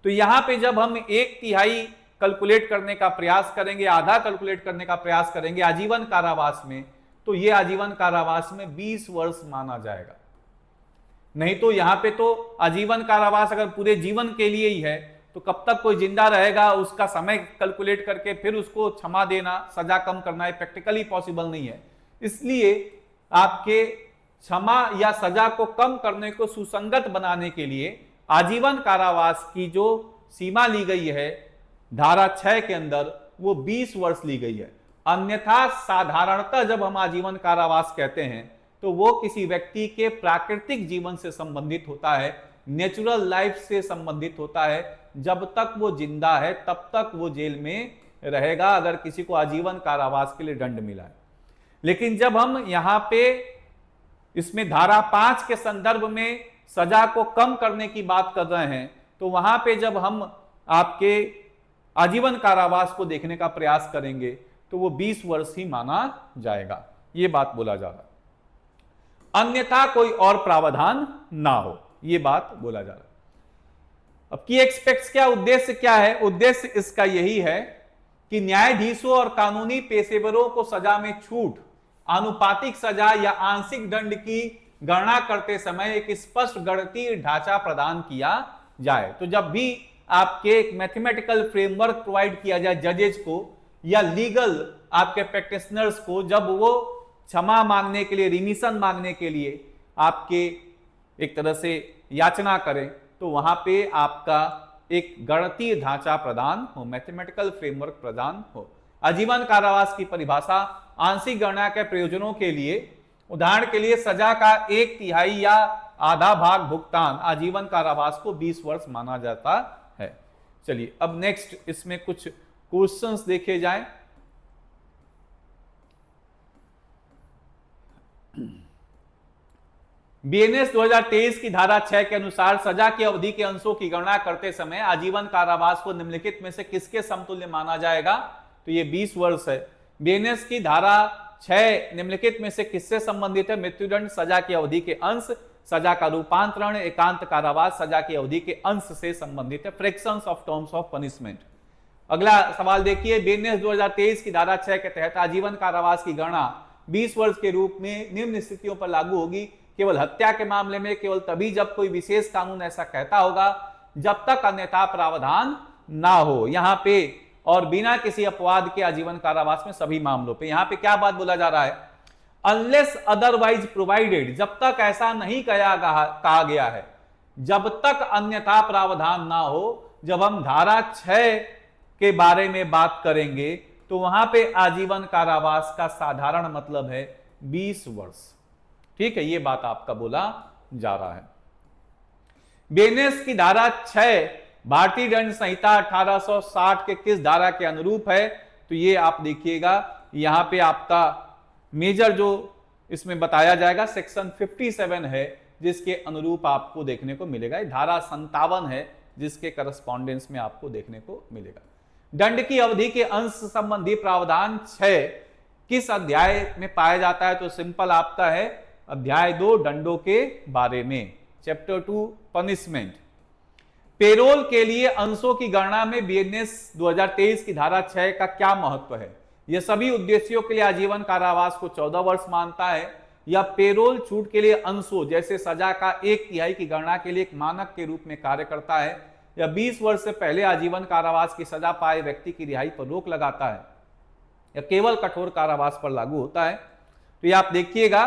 तो यहां पे जब हम 1/3 कैलकुलेट करने का प्रयास करेंगे, आधा कैलकुलेट करने का प्रयास करेंगे आजीवन कारावास में, तो ये आजीवन कारावास में 20 वर्ष माना जाएगा। नहीं तो यहां पे तो आजीवन कारावास अगर पूरे जीवन के लिए ही है तो कब तक कोई जिंदा रहेगा, उसका समय कैलकुलेट करके फिर उसको क्षमा देना, सजा कम करना, प्रैक्टिकली पॉसिबल नहीं है। इसलिए आपके क्षमा या सजा को कम करने को सुसंगत बनाने के लिए आजीवन कारावास की जो सीमा ली गई है धारा 6 के अंदर, वो 20 वर्ष ली गई है। अन्यथा साधारणतः जब हम आजीवन कारावास कहते हैं तो वो किसी व्यक्ति के प्राकृतिक जीवन से संबंधित होता है, नेचुरल लाइफ से संबंधित होता है। जब तक वो जिंदा है तब तक वो जेल में रहेगा, अगर किसी को आजीवन कारावास के लिए दंड मिला है। लेकिन जब हम यहां पे इसमें धारा 5 के संदर्भ में सजा को कम करने की बात कर रहे हैं, तो वहां पे जब हम आपके आजीवन कारावास को देखने का प्रयास करेंगे तो वो 20 वर्ष ही माना जाएगा, ये बात बोला जा रहा है। अन्यथा कोई और प्रावधान ना हो, ये बात बोला जा रहा है। अब की एक्सपेक्ट्स क्या, उद्देश्य क्या है? उद्देश्य इसका यही है कि न्यायाधीशों और कानूनी पेशेवरों को सजा में छूट, आनुपातिक सजा या आंशिक दंड की गणना करते समय एक स्पष्ट गणितीय ढांचा प्रदान किया जाए। तो जब भी आपके एक मैथमेटिकल फ्रेमवर्क प्रोवाइड किया जाए जजेज को या लीगल आपके प्रैक्टिशनर्स को, जब वो क्षमा मांगने के लिए, रिमिशन मांगने के लिए आपके एक तरह से याचना करें, तो वहां पे आपका एक गणितीय ढांचा प्रदान हो, मैथमेटिकल फ्रेमवर्क प्रदान हो। आजीवन कारावास की परिभाषा आंशिक गणना के प्रयोजनों के लिए, उदाहरण के लिए सजा का 1/3 या आधा भाग भुगतान आजीवन कारावास को 20 वर्ष माना जाता है। चलिए अब नेक्स्ट इसमें कुछ क्वेश्चंस देखे जाएं। बीएनएस 2023 की धारा 6 के अनुसार सजा की अवधि के अंशों की गणना करते समय आजीवन कारावास को निम्नलिखित में से किसके समतुल्य माना जाएगा? तो ये 20 वर्ष है। बीएनएस की धारा 6 निम्नलिखित में से किससे संबंधित है? मृत्युदंड, सजा की अवधि के अंश, सजा का रूपांतरण, एकांत कारावास, सजा की अवधि के अंश से संबंधित है। Fractions of terms of punishment. अगला सवाल देखिए, बीएनएस 2023 की धारा 6 के तहत आजीवन कारावास की गणना 20 वर्ष के रूप में निम्न स्थितियों पर लागू होगी। केवल हत्या के मामले में केवल तभी जब कोई विशेष कानून ऐसा कहता होगा, जब तक अन्यथा प्रावधान ना हो। यहां पे और बिना किसी अपवाद के आजीवन कारावास में सभी मामलों पे। यहां पे क्या बात बोला जा रहा है? अनलेस अदरवाइज प्रोवाइडेड, जब तक ऐसा नहीं कहा गया है, जब तक अन्यथा प्रावधान ना हो। जब हम धारा 6 के बारे में बात करेंगे तो वहां पे आजीवन कारावास का साधारण मतलब है 20 वर्ष। ठीक है, ये बात आपका बोला जा रहा है। बीएनएस की धारा 6 भारतीय दंड संहिता 1860 के किस धारा के अनुरूप है? तो ये आप देखिएगा, यहां पे आपका मेजर जो इसमें बताया जाएगा सेक्शन 57 है, जिसके अनुरूप आपको देखने को मिलेगा। धारा 57 है जिसके करस्पॉन्डेंस में आपको देखने को मिलेगा। दंड की अवधि के अंश संबंधी प्रावधान 6 किस अध्याय में पाया जाता है? तो सिंपल आपका है अध्याय 2 दंडों के बारे में, चैप्टर 2 पनिशमेंट। पेरोल के लिए अंशों की गणना में बीएनएस 2023 की धारा 6 का क्या महत्व है? यह सभी उद्देश्यों के लिए आजीवन कारावास को 14 वर्ष मानता है, या पेरोल छूट के लिए अंशों जैसे सजा का 1/3 की गणना के लिए एक मानक के रूप में कार्य करता है, या 20 वर्ष से पहले आजीवन कारावास की सजा पाए व्यक्ति की रिहाई पर रोक लगाता है, या केवल कठोर कारावास पर लागू होता है? तो ये आप देखिएगा,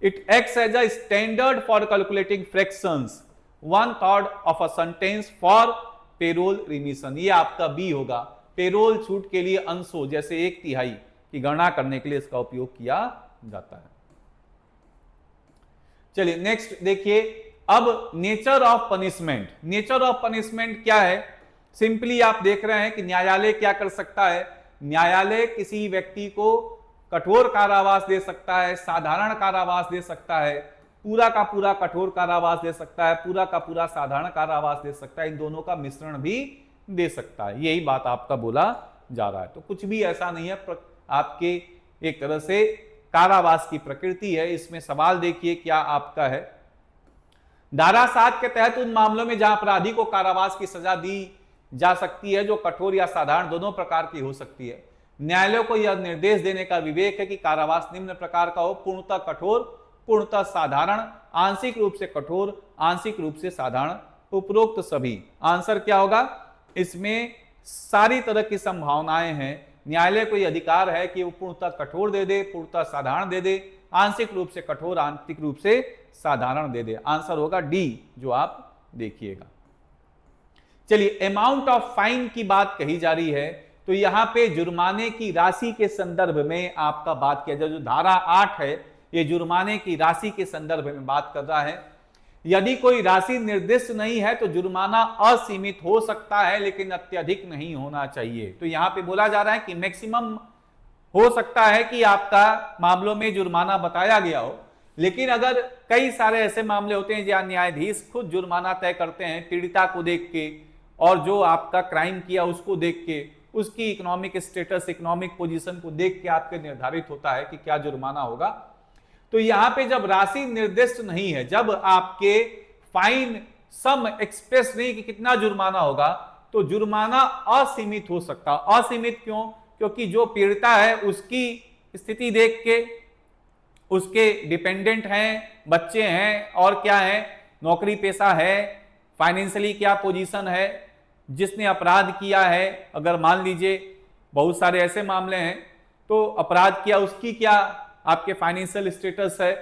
it acts as a standard for calculating fractions 1/3 of a sentence for parole remission. ये आपका बी होगा, पेरोल छूट के लिए अंशों जैसे 1/3 की गणना करने के लिए इसका उपयोग किया जाता है। चलिए नेक्स्ट देखिए, अब nature of punishment. Nature of punishment क्या है? सिंपली आप देख रहे हैं कि न्यायालय क्या कर सकता है? न्यायालय किसी व्यक्ति को कठोर कारावास दे सकता है, साधारण कारावास दे सकता है, पूरा का पूरा कठोर कारावास दे सकता है, पूरा का पूरा साधारण कारावास दे सकता है, इन दोनों का मिश्रण भी दे सकता है। यही बात आपका बोला जा रहा है। तो कुछ भी ऐसा नहीं है, आपके एक तरह से कारावास की प्रकृति है। इसमें सवाल देखिए क्या आपका है, धारा 7 के तहत उन मामलों में जहां अपराधी को कारावास की सजा दी जा सकती है जो कठोर या साधारण दोनों प्रकार की हो सकती है, न्यायालय को यह निर्देश देने का विवेक है कि कारावास निम्न प्रकार का हो: पूर्णतः कठोर, पूर्णतः साधारण, आंशिक रूप से कठोर, आंशिक रूप से साधारण, उपरोक्त सभी। आंसर क्या होगा? इसमें सारी तरह की संभावनाएं हैं। न्यायालय को यह अधिकार है कि वो पूर्णतः कठोर दे दे, पूर्णतः साधारण दे दे, आंशिक रूप से कठोर, आंशिक रूप से साधारण दे दे। आंसर होगा डी, जो आप देखिएगा। चलिए, अमाउंट ऑफ फाइन की बात कही जा रही है, तो यहां पे जुर्माने की राशि के संदर्भ में आपका बात किया जाए। जो धारा 8 है, ये जुर्माने की राशि के संदर्भ में बात कर रहा है। यदि कोई राशि निर्दिष्ट नहीं है तो जुर्माना असीमित हो सकता है, लेकिन अत्यधिक नहीं होना चाहिए। तो यहां पे बोला जा रहा है कि मैक्सिमम हो सकता है कि आपका मामलों में जुर्माना बताया गया हो, लेकिन अगर कई सारे ऐसे मामले होते हैं जहां न्यायाधीश खुद जुर्माना तय करते हैं पीड़िता को देख के, और जो आपका क्राइम किया उसको देख के, उसकी इकोनॉमिक स्टेटस, इकोनॉमिक पोजीशन को देख के आपके निर्धारित होता है कि क्या जुर्माना होगा। तो यहां पे जब राशि निर्दिष्ट नहीं है, जब आपके फाइन सम एक्सप्रेस नहीं कि कितना जुर्माना होगा, तो जुर्माना असीमित हो सकता। असीमित क्यों? क्योंकि जो पीड़िता है उसकी स्थिति देख के, उसके डिपेंडेंट हैं, बच्चे हैं, और क्या है, नौकरी पेशा है, फाइनेंशियली क्या पोजीशन है, जिसने अपराध किया है, अगर मान लीजिए बहुत सारे ऐसे मामले हैं, तो अपराध किया उसकी क्या आपके फाइनेंशियल स्टेटस है,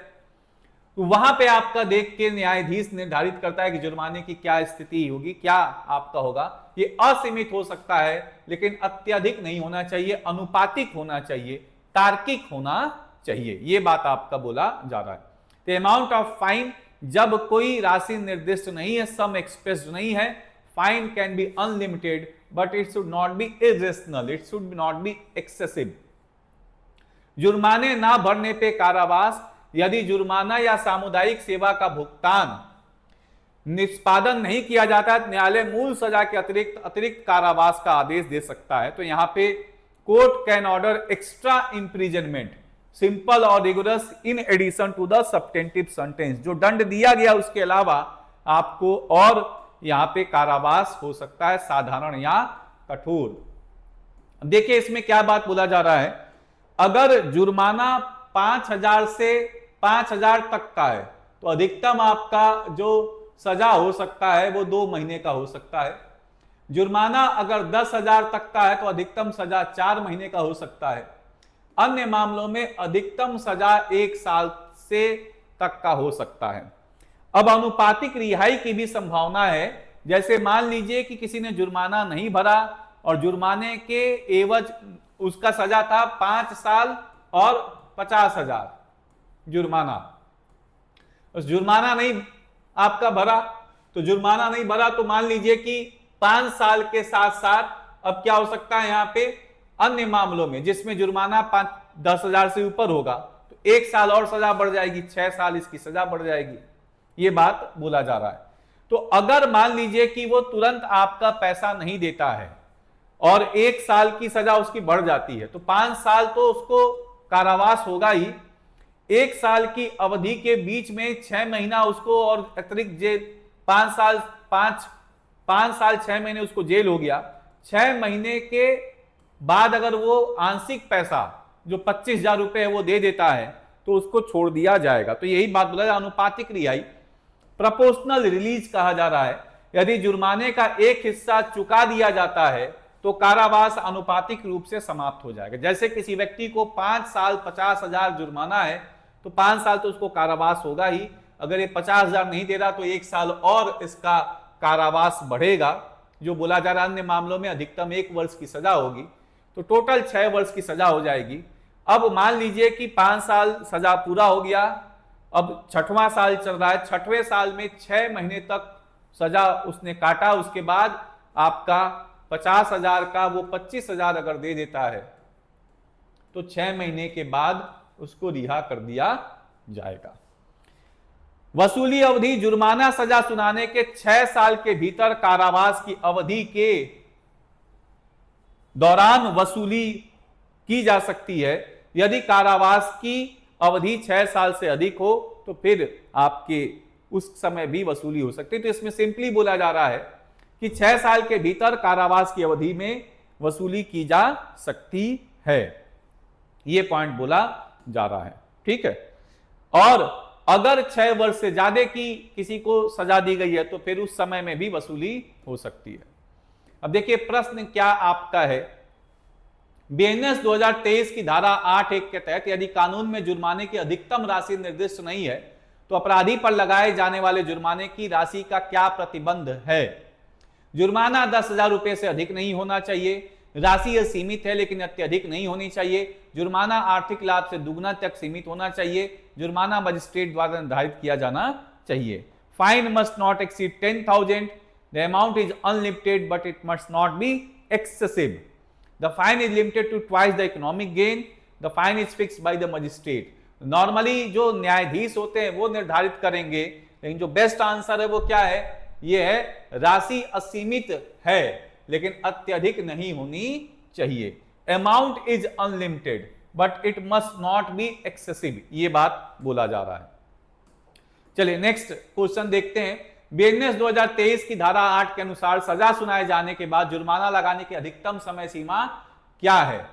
तो वहां पे आपका देख के न्यायाधीश निर्धारित करता है कि जुर्माने की क्या स्थिति होगी, क्या आपका होगा। ये असीमित हो सकता है, लेकिन अत्यधिक नहीं होना चाहिए, अनुपातिक होना चाहिए, तार्किक होना चाहिए। ये बात आपका बोला जा रहा है। तो अमाउंट ऑफ फाइन, जब कोई राशि निर्दिष्ट नहीं है, सम एक्सप्रेस्ड नहीं है, fine can B unlimited, but it should not be irrational, it should not be excessive. जुर्माने ना भरने पे कारावास, यदि जुर्माना या सामुदायिक सेवा का भुगतान निष्पादन नहीं किया जाता है, न्यायालय मूल सजा के अतिरिक्त कारावास का आदेश दे सकता है। तो यहां पे court can order extra imprisonment, simple or rigorous, in addition to the substantive sentence. जो दंड दिया गया उसके अलावा आपको और यहां पे कारावास हो सकता है, साधारण या कठोर। देखिए इसमें क्या बात बोला जा रहा है, अगर जुर्माना 5,000 से 5,000 तक का है, तो अधिकतम आपका जो सजा हो सकता है वो 2 महीने का हो सकता है। जुर्माना अगर 10,000 तक का है तो अधिकतम सजा 4 महीने का हो सकता है। अन्य मामलों में अधिकतम सजा 1 साल से तक का हो सकता है। अब अनुपातिक रिहाई की भी संभावना है। जैसे मान लीजिए कि किसी ने जुर्माना नहीं भरा और जुर्माने के एवज उसका सजा था 5 साल और 50,000 जुर्माना, उस जुर्माना नहीं आपका भरा, तो जुर्माना नहीं भरा तो मान लीजिए कि 5 साल के साथ साथ अब क्या हो सकता है यहां पे, अन्य मामलों में जिसमें जुर्माना 10,000 से ऊपर होगा तो 1 साल और सजा बढ़ जाएगी, 6 साल इसकी सजा बढ़ जाएगी। ये बात बोला जा रहा है। तो अगर मान लीजिए कि वो तुरंत आपका पैसा नहीं देता है और 1 साल की सजा उसकी बढ़ जाती है, तो 5 साल तो उसको कारावास होगा ही, 1 साल की अवधि के बीच में 6 महीना उसको और अतिरिक्त जेल 5 साल 6 महीने उसको जेल हो गया। 6 महीने के बाद अगर वो आंशिक पैसा जो 25,000 रुपए है वो दे देता है तो उसको छोड़ दिया जाएगा। तो यही बात बोला, अनुपातिक रिहाई, प्रोपोर्शनल रिलीज कहा जा रहा है। यदि जुर्माने का एक हिस्सा चुका दिया जाता है तो कारावास अनुपातिक रूप से समाप्त हो जाएगा। जैसे किसी व्यक्ति को 5 साल 50,000 जुर्माना है तो 5 साल तो उसको कारावास होगा ही। अगर ये 50,000 नहीं दे रहा तो 1 साल और इसका कारावास बढ़ेगा, जो बोला जा रहा है अन्य मामलों में अधिकतम 1 वर्ष की सजा होगी, तो टोटल 6 वर्ष की सजा हो जाएगी। अब मान लीजिए कि 5 साल सजा पूरा हो गया, अब 6वां साल चल रहा है, 6वें साल में 6 महीने तक सजा उसने काटा, उसके बाद आपका 50,000 का वो 25,000 अगर दे देता है तो 6 महीने के बाद उसको रिहा कर दिया जाएगा। वसूली अवधि, जुर्माना सजा सुनाने के 6 साल के भीतर कारावास की अवधि के दौरान वसूली की जा सकती है। यदि कारावास की अवधि 6 साल से अधिक हो तो फिर आपके उस समय भी वसूली हो सकती है। तो इसमें सिंपली बोला जा रहा है कि 6 साल के भीतर कारावास की अवधि में वसूली की जा सकती है, यह पॉइंट बोला जा रहा है। ठीक है, और अगर 6 वर्ष से ज्यादा की किसी को सजा दी गई है तो फिर उस समय में भी वसूली हो सकती है। अब देखिए प्रश्न क्या आपका है, बीएनएस 2023 की धारा 8(1) के तहत यदि कानून में जुर्माने की अधिकतम राशि निर्दिष्ट नहीं है तो अपराधी पर लगाए जाने वाले जुर्माने की राशि का क्या प्रतिबंध है। जुर्माना 10,000 रुपए से अधिक नहीं होना चाहिए, राशि यह सीमित है लेकिन अत्यधिक नहीं होनी चाहिए, जुर्माना आर्थिक लाभ से दुगना तक सीमित होना चाहिए, जुर्माना मजिस्ट्रेट द्वारा निर्धारित किया जाना चाहिए। Fine must not exceed 10,000, the amount is unlimited but it must not be excessive, the fine is limited to twice the economic gain, the fine is fixed by the magistrate. Normally जो न्यायाधीश होते हैं वो निर्धारित करेंगे, लेकिन जो best answer है वो क्या है, ये है राशि असीमित है लेकिन अत्यधिक नहीं होनी चाहिए। Amount is unlimited but it must not be excessive, ये बात बोला जा रहा है। चलिए नेक्स्ट क्वेश्चन देखते हैं। बीएनएस 2023 की धारा 8 के अनुसार सजा सुनाए जाने के बाद जुर्माना लगाने की अधिकतम समय सीमा क्या है।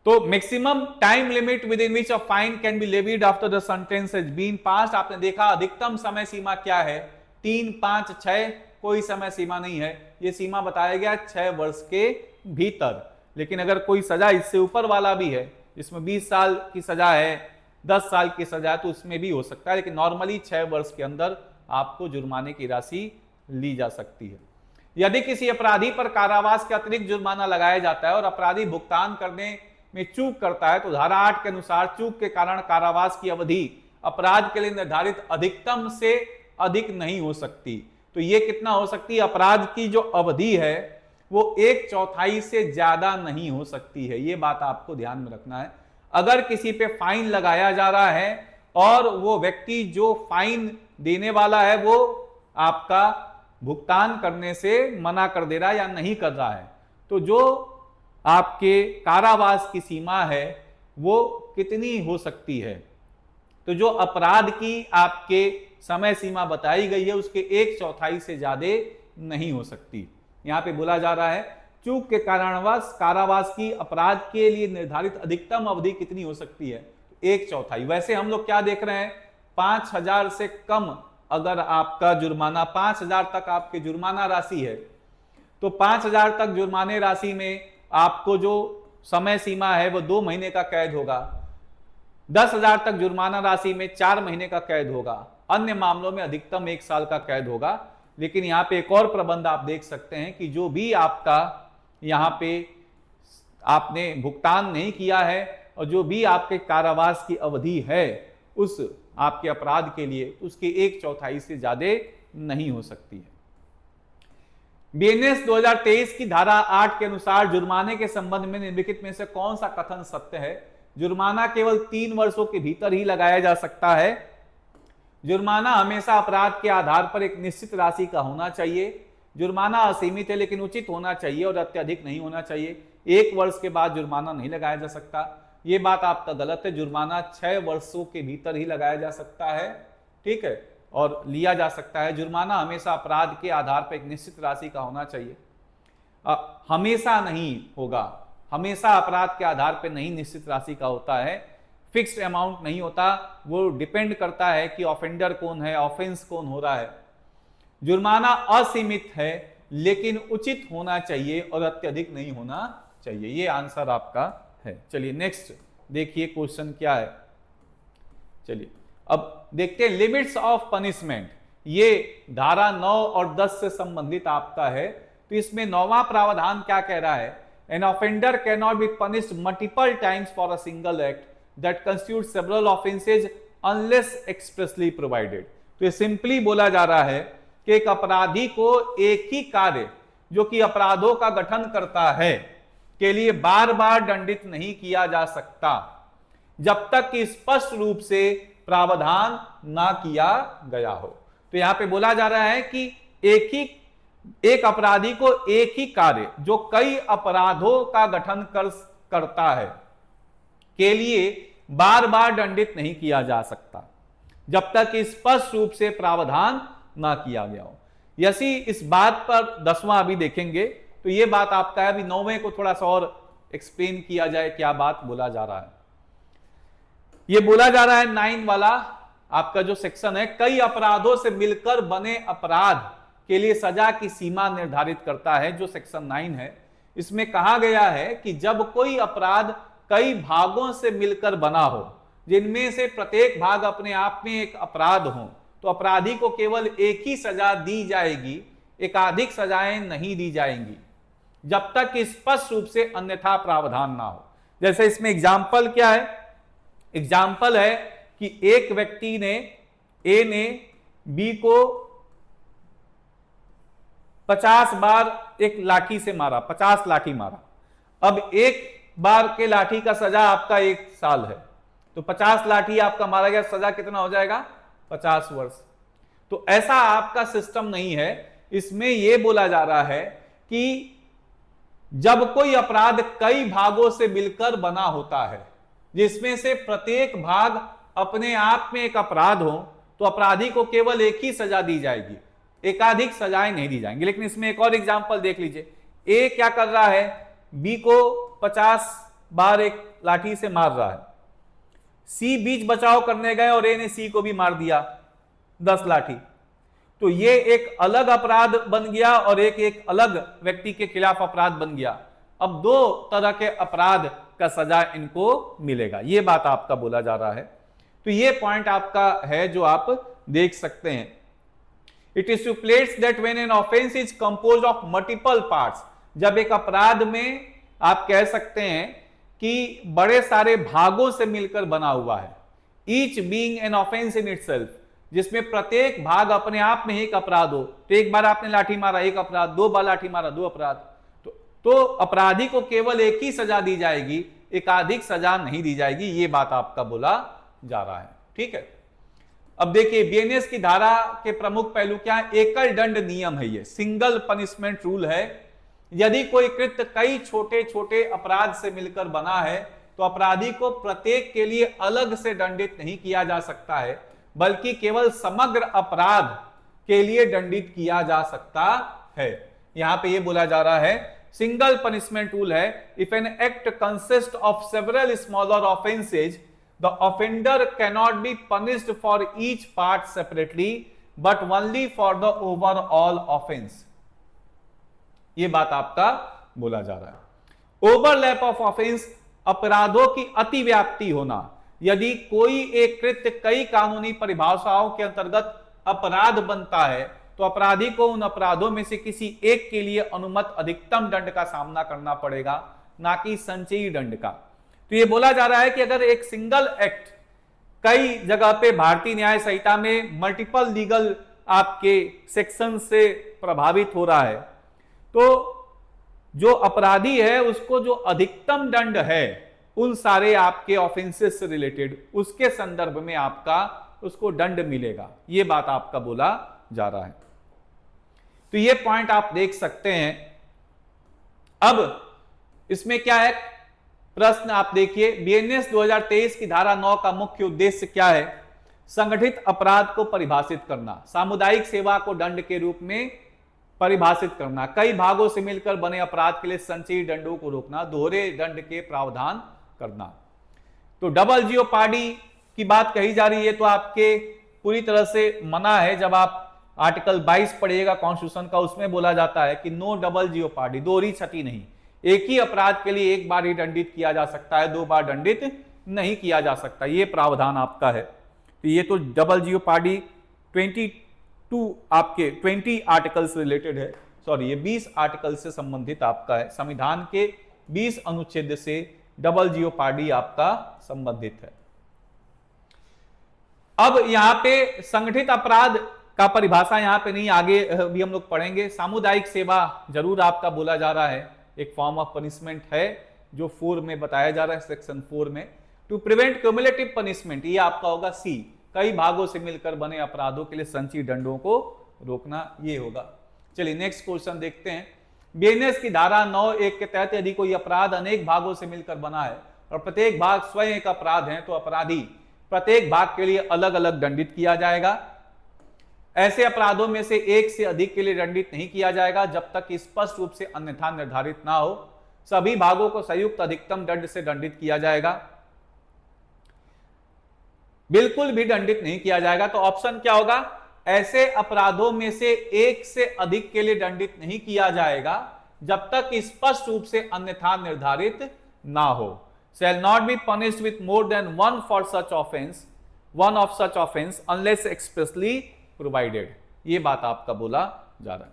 तो maximum time limit within which a fine can be levied after the sentence has been passed. आपने देखा अधिकतम समय सीमा क्या है, 3, 5, 6, कोई समय सीमा नहीं है, यह सीमा बताया गया 6 वर्ष के भीतर। लेकिन अगर कोई सजा इससे ऊपर वाला भी है, जिसमें 20 साल की सजा है, 10 साल की सजा है, तो उसमें भी हो सकता है, लेकिन नॉर्मली 6 वर्ष के अंदर आपको जुर्माने की राशि ली जा सकती है। यदि किसी अपराधी पर कारावास के अतिरिक्त जुर्माना लगाया जाता है और अपराधी भुगतान करने में चूक करता है तो धारा 8 के अनुसार चूक के कारण कारावास की अवधि अपराध के लिए निर्धारित अधिकतम से अधिक नहीं हो सकती। तो ये कितना हो सकती है, अपराध की जो अवधि है वो 1/4 से ज्यादा नहीं हो सकती है, ये बात आपको ध्यान में रखना है। अगर किसी पे फाइन लगाया जा रहा है और वो व्यक्ति जो फाइन देने वाला है वो आपका भुगतान करने से मना कर दे रहा है या नहीं कर रहा है, तो जो आपके कारावास की सीमा है वो कितनी हो सकती है। तो जो अपराध की आपके समय सीमा बताई गई है उसके 1/4 से ज्यादा नहीं हो सकती। यहां पे बोला जा रहा है चूक के कारणवश कारावास की अपराध के लिए निर्धारित अधिकतम अवधि कितनी हो सकती है, 1/4। वैसे हम लोग क्या देख रहे हैं, 5,000 से कम अगर आपका जुर्माना 5,000 तक आपकी जुर्माना राशि है तो 5,000 तक जुर्माने राशि में आपको जो समय सीमा है वो 2 महीने का कैद होगा। 10,000 तक जुर्माना राशि में 4 महीने का कैद होगा। अन्य मामलों में अधिकतम 1 साल का कैद होगा। लेकिन यहां पे एक और प्रबंध आप देख सकते हैं कि जो भी आपका यहां पे आपने भुगतान नहीं किया है और जो भी आपके कारावास की अवधि है उस आपके अपराध के लिए उसके 1/4 से ज्यादा नहीं हो सकती है। बीएनएस 2023 की धारा 8 के अनुसार जुर्माने के संबंध में निम्नलिखित में से कौन सा कथन सत्य है। जुर्माना केवल 3 वर्षों के भीतर ही लगाया जा सकता है। जुर्माना हमेशा अपराध के आधार पर एक निश्चित राशि का होना चाहिए। जुर्माना असीमित है लेकिन उचित होना चाहिए और अत्यधिक नहीं होना चाहिए। 1 वर्ष के बाद जुर्माना नहीं लगाया जा सकता। ये बात आपका गलत है। जुर्माना 6 वर्षों के भीतर ही लगाया जा सकता है, ठीक है, और लिया जा सकता है। जुर्माना हमेशा अपराध के आधार पर एक निश्चित राशि का होना चाहिए। हमेशा नहीं होगा, हमेशा अपराध के आधार पर नहीं निश्चित राशि का होता है, फिक्स्ड अमाउंट नहीं होता। वो डिपेंड करता है कि ऑफेंडर कौन है, ऑफेंस कौन हो रहा है। जुर्माना असीमित है लेकिन उचित होना चाहिए और अत्यधिक नहीं होना चाहिए। ये आंसर आपका है। चलिए नेक्स्ट देखिए क्वेश्चन क्या है। चलिए अब देखते हैं लिमिट्स ऑफ पनिशमेंट। ये धारा 9 और 10 से संबंधित आपका है। तो इसमें 9वां प्रावधान क्या कह रहा है? An offender can not be punished multiple times for a single act that constitute several offences unless expressly provided. तो ये सिंपली बोला जा रहा है कि एक अपराधी को एक ही कार्य जो कि अपराधों का गठन करता है के लिए बार बार दंडित नहीं किया जा सकता जब तक कि स्पष्ट रूप से प्रावधान ना किया गया हो। तो यहां पे बोला जा रहा है कि एक अपराधी को एक ही कार्य जो कई अपराधों का गठन करता है के लिए बार बार दंडित नहीं किया जा सकता जब तक कि स्पष्ट रूप से प्रावधान ना किया गया हो। यसी इस बात पर 10वां अभी देखेंगे। तो ये बात आपका है। अभी 9वें को थोड़ा सा और एक्सप्लेन किया जाए, क्या बात बोला जा रहा है। ये बोला जा रहा है 9 वाला आपका जो सेक्शन है, कई अपराधों से मिलकर बने अपराध के लिए सजा की सीमा निर्धारित करता है, जो सेक्शन 9 है। इसमें कहा गया है कि जब कोई अपराध कई भागों से मिलकर बना हो जिनमें से प्रत्येक भाग अपने आप में एक अपराध हो तो अपराधी को केवल एक ही सजा दी जाएगी, एकाधिक सजाएं नहीं दी जाएंगी जब तक कि स्पष्ट रूप से अन्यथा प्रावधान ना हो। जैसे इसमें एग्जाम्पल क्या है? एग्जाम्पल है कि एक व्यक्ति ने, ए ने बी को 50 बार एक लाठी से मारा, 50 लाठी मारा। अब एक बार के लाठी का सजा आपका 1 साल है, तो 50 लाठी आपका मारा गया, सजा कितना हो जाएगा? 50 वर्ष। तो ऐसा आपका सिस्टम नहीं है। इसमें यह बोला जा रहा है कि जब कोई अपराध कई भागों से मिलकर बना होता है जिसमें से प्रत्येक भाग अपने आप में एक अपराध हो तो अपराधी को केवल एक ही सजा दी जाएगी, एकाधिक सजाएं नहीं दी जाएंगी। लेकिन इसमें एक और एग्जांपल देख लीजिए। ए क्या कर रहा है? बी को 50 बार एक लाठी से मार रहा है। सी बीच बचाव करने गए और ए ने सी को भी मार दिया 10 लाठी। तो ये एक अलग अपराध बन गया और एक अलग व्यक्ति के खिलाफ अपराध बन गया। अब 2 तरह के अपराध का सजा इनको मिलेगा। ये बात आपका बोला जा रहा है। तो ये पॉइंट आपका है जो आप देख सकते हैं। It stipulates that when an offence is composed of multiple parts, जब एक अपराध में आप कह सकते हैं कि बड़े सारे भागों से मिलकर बना हुआ है, each being an offence in itself, जिसमें प्रत्येक भाग अपने आप में एक अपराध हो। तो एक बार आपने लाठी मारा, एक अपराध, 2 बार लाठी मारा, 2 अपराध। तो अपराधी को केवल एक ही सजा दी जाएगी, एकाधिक सजा नहीं दी जाएगी। ये बात आपका बोला जा रहा है, ठीक है। अब देखिए बीएनएस की धारा के प्रमुख पहलू क्या है? एकल दंड नियम है, ये सिंगल पनिशमेंट रूल है। यदि कोई कृत्य कई छोटे छोटे अपराध से मिलकर बना है तो अपराधी को प्रत्येक के लिए अलग से दंडित नहीं किया जा सकता है, बल्कि केवल समग्र अपराध के लिए दंडित किया जा सकता है। यहां पे ये बोला जा रहा है सिंगल पनिशमेंट रूल है। If an act consist of several smaller offences the offender cannot be punished for each part separately but only for the overall offence. ये बात आपका बोला जा रहा है। ओवरलैप ऑफ ऑफेंस, अपराधों की अतिव्याप्ति होना। यदि कोई एक कृत्य कई कानूनी परिभाषाओं के अंतर्गत अपराध बनता है तो अपराधी को उन अपराधों में से किसी एक के लिए अनुमत अधिकतम दंड का सामना करना पड़ेगा, ना कि संचयी दंड का। तो यह बोला जा रहा है कि अगर एक सिंगल एक्ट कई जगह पे भारतीय न्याय संहिता में मल्टीपल लीगल आपके सेक्शन से प्रभावित हो रहा है तो जो अपराधी है उसको जो अधिकतम दंड है उन सारे आपके ऑफेंसेस से रिलेटेड, उसके संदर्भ में आपका उसको दंड मिलेगा। यह बात आपका बोला जा रहा है। तो यह पॉइंट आप देख सकते हैं। अब इसमें क्या है? प्रश्न आप देखिए, बीएनएस 2023 की धारा 9 का मुख्य उद्देश्य क्या है? संगठित अपराध को परिभाषित करना, सामुदायिक सेवा को दंड के रूप में परिभाषित करना, कई भागों से मिलकर बने अपराध के लिए संचयी दंडों को रोकना, दोहरे दंड के प्रावधान करना। तो डबल जियोपार्डी की बात कही जा रही है, तो आपके पूरी तरह से मना है। जब आप आर्टिकल 22 पढ़िएगा कॉन्स्टिट्यूशन का, उसमें बोला जाता है कि नो डबल जियोपार्डी, दोहरी क्षति नहीं। एक ही अपराध के लिए एक बार ही दंडित किया जा सकता है, 2 बार दंडित नहीं किया जा सकता, ये प्रावधान आपका है। तो ये तो डबल जियोपार्डी 22 आपके 20 आर्टिकल से रिलेटेड है, सॉरी ये 20 आर्टिकल से संबंधित आपका है। संविधान के 20 अनुच्छेद से डबल जियोपार्डी आपका संबंधित है। अब यहां पे संगठित अपराध का परिभाषा यहां पे नहीं, आगे भी हम लोग पढ़ेंगे। सामुदायिक सेवा जरूर आपका बोला जा रहा है, एक फॉर्म ऑफ पनिशमेंट है जो 4 में बताया जा रहा है, सेक्शन 4 में। टू प्रिवेंट क्यूमुलेटिव पनिशमेंट, ये आपका होगा सी, कई भागों से मिलकर बने अपराधों के लिए संचयी दंडों को रोकना, ये होगा। चलिए नेक्स्ट क्वेश्चन देखते हैं। बीएनएस की धारा 9(1) के तहत यदि कोई अपराध अनेक भागों से मिलकर बना है और प्रत्येक भाग स्वयं एक अपराध है, तो अपराधी प्रत्येक भाग के लिए अलग अलग दंडित किया जाएगा। ऐसे अपराधों में से एक से अधिक के लिए दंडित नहीं किया जाएगा जब तक स्पष्ट रूप से अन्यथा निर्धारित ना हो। सभी भागों को संयुक्त अधिकतम दंड से दंडित किया जाएगा। बिल्कुल भी दंडित नहीं किया जाएगा, तो ऑप्शन क्या होगा? ऐसे अपराधों में से एक से अधिक के लिए दंडित नहीं किया जाएगा जब तक स्पष्ट रूप से अन्यथा निर्धारित ना हो। shall not be punished with more than one for such offense, one of such offense unless expressly provided, ये बात आपका बोला जा रहा है।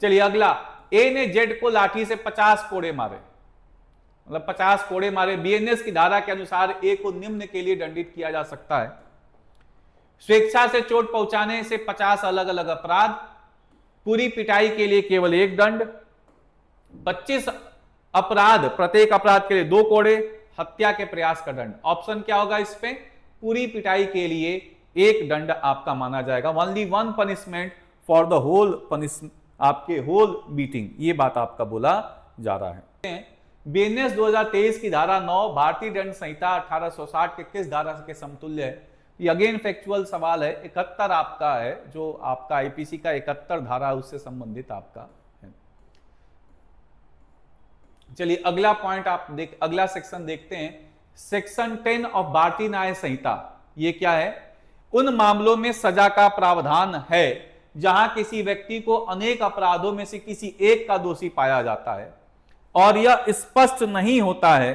चलिए अगला, ए ने जेड को लाठी से 50 कोड़े मारे, मतलब 50 कोड़े मारे। बीएनएस की धारा के अनुसार ए को निम्न के लिए दंडित किया जा सकता है: स्वेच्छा से चोट पहुंचाने से 50 अलग अलग अपराध, पूरी पिटाई के लिए केवल 1 दंड, 25 अपराध प्रत्येक अपराध के लिए 2 कोड़े, हत्या के प्रयास का दंड। ऑप्शन क्या होगा इस पे? पूरी पिटाई के लिए 1 दंड आपका माना जाएगा। Only 1 punishment for the whole punishment, आपके होल बीटिंग, ये बात आपका बोला जा रहा है। बीएनएस 2023 की धारा 9 भारतीय दंड संहिता 1860 के किस धारा के समतुल्य है? ये अगेन फैक्चुअल सवाल है। 71 आपका है, जो आपका आईपीसी का 71 धारा उससे संबंधित आपका है। चलिए अगला पॉइंट आप अगला सेक्शन देखते हैं। सेक्शन 10 ऑफ भारतीय न्याय संहिता, ये क्या है? उन मामलों में सजा का प्रावधान है जहां किसी व्यक्ति को अनेक अपराधों में से किसी एक का दोषी पाया जाता है और यह स्पष्ट नहीं होता है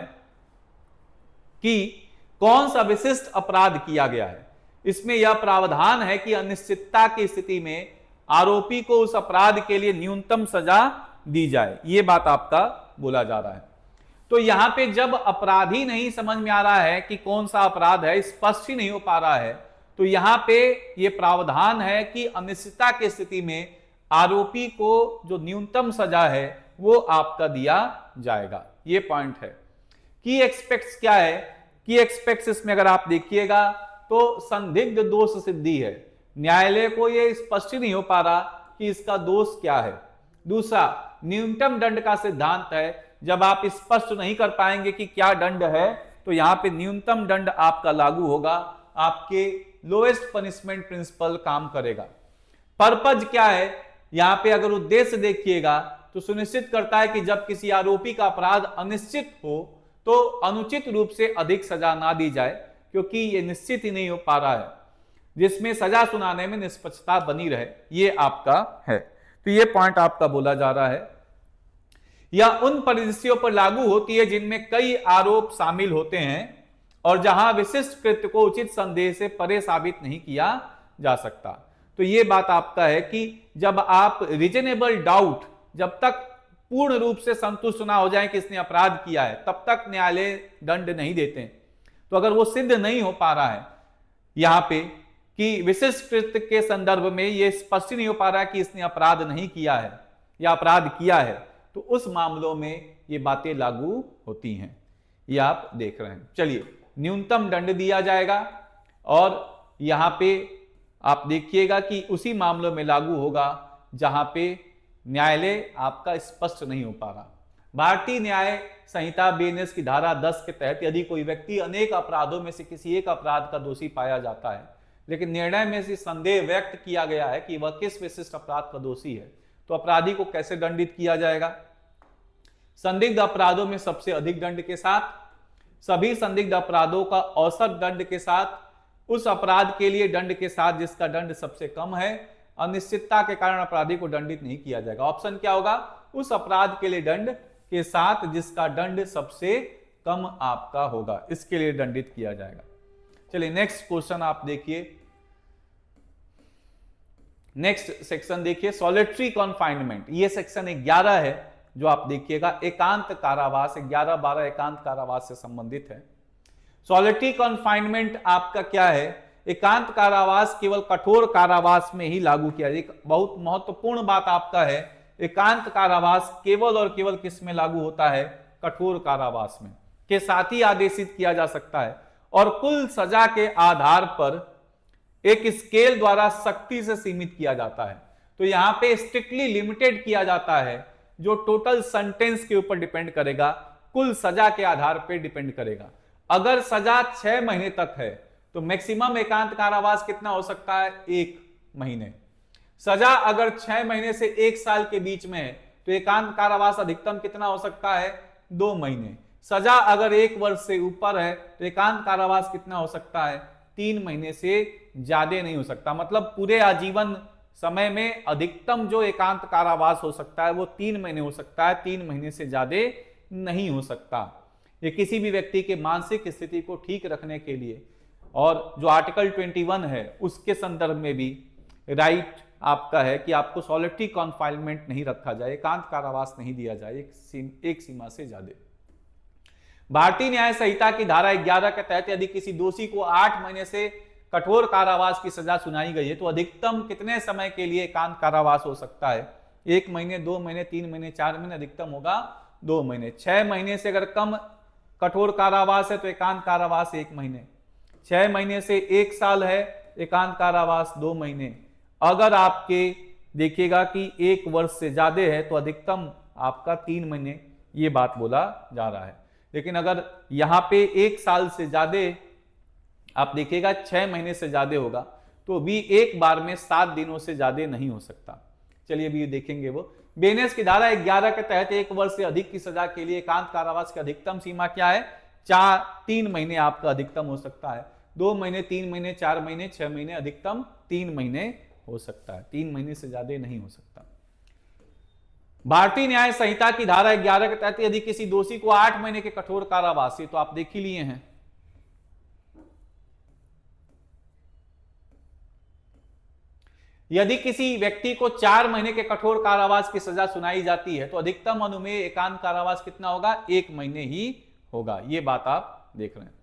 कि कौन सा विशिष्ट अपराध किया गया है। इसमें यह प्रावधान है कि अनिश्चितता की स्थिति में आरोपी को उस अपराध के लिए न्यूनतम सजा दी जाए, यह बात आपका बोला जा रहा है। तो यहां पे जब अपराधी नहीं समझ में आ रहा है कि कौन सा अपराध है, स्पष्ट ही नहीं हो पा रहा है, तो यहां पे ये प्रावधान है कि अनिश्चितता की स्थिति में आरोपी को जो न्यूनतम सजा है वो आपका दिया जाएगा, ये पॉइंट है। की एक्सपेक्ट्स क्या है? की एक्सपेक्ट्स इसमें अगर आप देखिएगा तो संदिग्ध दोष सिद्धि है। न्यायालय को यह स्पष्ट नहीं हो पा रहा कि इसका दोष क्या है। दूसरा, न्यूनतम दंड का सिद्धांत है। जब आप स्पष्ट नहीं कर पाएंगे कि क्या दंड है, तो यहां पे न्यूनतम दंड आपका लागू होगा, आपके लोएस्ट पनिशमेंट प्रिंसिपल काम करेगा। पर्पज क्या है? यहां पे अगर उद्देश्य देखिएगा तो सुनिश्चित करता है कि जब किसी आरोपी का अपराध अनिश्चित हो तो अनुचित रूप से अधिक सजा ना दी जाए, क्योंकि यह निश्चित ही नहीं हो पा रहा है, जिसमें सजा सुनाने में निष्पक्षता बनी रहे, ये आपका है। तो ये पॉइंट आपका बोला जा रहा है। यह उन परिदृश्यों पर लागू होती है जिनमें कई आरोप शामिल होते हैं और जहां विशिष्ट कृत्य को उचित संदेह से परे साबित नहीं किया जा सकता। तो ये बात आपका है कि जब आप रीजनेबल डाउट, जब तक पूर्ण रूप से संतुष्ट ना हो जाए कि इसने अपराध किया है, तब तक न्यायालय दंड नहीं देते। तो अगर वो सिद्ध नहीं हो पा रहा है यहां पे कि विशिष्ट कृत्य के संदर्भ में ये स्पष्ट नहीं हो पा रहा है कि इसने अपराध नहीं किया है या अपराध किया है, तो उस मामलों में ये बातें लागू होती हैं, ये आप देख रहे हैं। चलिए, न्यूनतम दंड दिया जाएगा और यहां पे आप देखिएगा कि उसी मामलों में लागू होगा जहां पे न्यायालय आपका स्पष्ट नहीं हो पा रहा। भारतीय न्याय संहिता बीएनएस की धारा 10 के तहत यदि कोई व्यक्ति अनेक अपराधों में से किसी एक अपराध का दोषी पाया जाता है, लेकिन निर्णय में से संदेह व्यक्त किया गया है कि वह किस विशिष्ट अपराध का दोषी है, तो अपराधी को कैसे दंडित किया जाएगा? संदिग्ध अपराधों में सबसे अधिक दंड के साथ, सभी संदिग्ध अपराधों का औसत दंड के साथ, उस अपराध के लिए दंड के साथ जिसका दंड सबसे कम है, अनिश्चितता के कारण अपराधी को दंडित नहीं किया जाएगा। ऑप्शन क्या होगा? उस अपराध के लिए दंड के साथ जिसका दंड सबसे कम आपका होगा, इसके लिए दंडित किया जाएगा। चलिए नेक्स्ट क्वेश्चन आप देखिए, नेक्स्ट सेक्शन देखिए, सॉलिटरी कॉन्फाइनमेंट। ये सेक्शन 11 है जो आप देखिएगा, एकांत कारावास, 11-12 एकांत कारावास से संबंधित है। सॉलिटरी कॉन्फाइनमेंट आपका क्या है? एकांत कारावास केवल कठोर कारावास में ही लागू किया जाए। एक बहुत महत्वपूर्ण बात आपका है, एकांत कारावास केवल और केवल किस में लागू होता है? कठोर कारावास में के साथ ही आदेशित किया जा सकता है, और कुल सजा के आधार पर एक स्केल द्वारा सख्ती से सीमित किया जाता है। तो यहां पे स्ट्रिक्टली लिमिटेड किया जाता है, जो टोटल सेंटेंस के ऊपर डिपेंड करेगा, कुल सजा के आधार पर डिपेंड करेगा। अगर सजा 6 महीने तक है तो मैक्सिमम एकांत कारावास कितना हो सकता है? 1 महीने। सजा अगर 6 महीने से 1 साल के बीच में है तो एकांत कारावास अधिकतम कितना हो सकता है? 2 महीने। सजा अगर 1 वर्ष से ऊपर है तो एकांत कारावास कितना हो सकता है? 3 महीने से ज्यादा नहीं हो सकता। मतलब पूरे आजीवन समय में अधिकतम जो एकांत कारावास हो सकता है वो 3 महीने हो सकता है, 3 महीने से ज्यादा नहीं हो सकता। ये किसी भी व्यक्ति के मानसिक स्थिति को ठीक रखने के लिए, और जो आर्टिकल 21 है उसके संदर्भ में भी राइट आपका है कि आपको सॉलिटरी कॉन्फाइनमेंट नहीं रखा जाए, एकांत कारावास नहीं दिया जाए एक सीमा से ज्यादा। भारतीय न्याय संहिता की धारा 11 के तहत यदि किसी दोषी को 8 महीने से कठोर कारावास की सजा सुनाई गई है तो अधिकतम कितने समय के लिए एकांत कारावास हो सकता है? 1 महीने, 2 महीने, 3 महीने, 4 महीने, अधिकतम होगा 2 महीने। 6 महीने से अगर कम कठोर कारावास है तो एकांत कारावास 1 महीने। 6 महीने से 1 साल है, एकांत कारावास 2 महीने। अगर आपके देखिएगा कि 1 वर्ष से ज्यादा है तो अधिकतम आपका 3 महीने, ये बात बोला जा रहा है। लेकिन अगर यहां पे 1 साल से ज्यादा आप देखिएगा 6 महीने से ज्यादा होगा तो भी एक बार में 7 दिनों से ज्यादा नहीं हो सकता। चलिए अभी देखेंगे वो। बीएनएस की धारा 11 के तहत 1 वर्ष से अधिक की सजा के लिए एकांत कारावास की अधिकतम सीमा क्या है? 3 महीने आपका अधिकतम हो सकता है। 2 महीने, 3 महीने, 4 महीने, 6 महीने, अधिकतम 3 महीने हो सकता है। 3 महीने से ज्यादा नहीं हो सकता। भारतीय न्याय संहिता की धारा 11 के तहत यदि किसी दोषी को 8 महीने के कठोर कारावास, तो आप देख ही लिए हैं, यदि किसी व्यक्ति को 4 महीने के कठोर कारावास की सजा सुनाई जाती है तो अधिकतम अनुमेय एकांत कारावास कितना होगा? 1 महीने ही होगा। ये बात आप देख रहे हैं।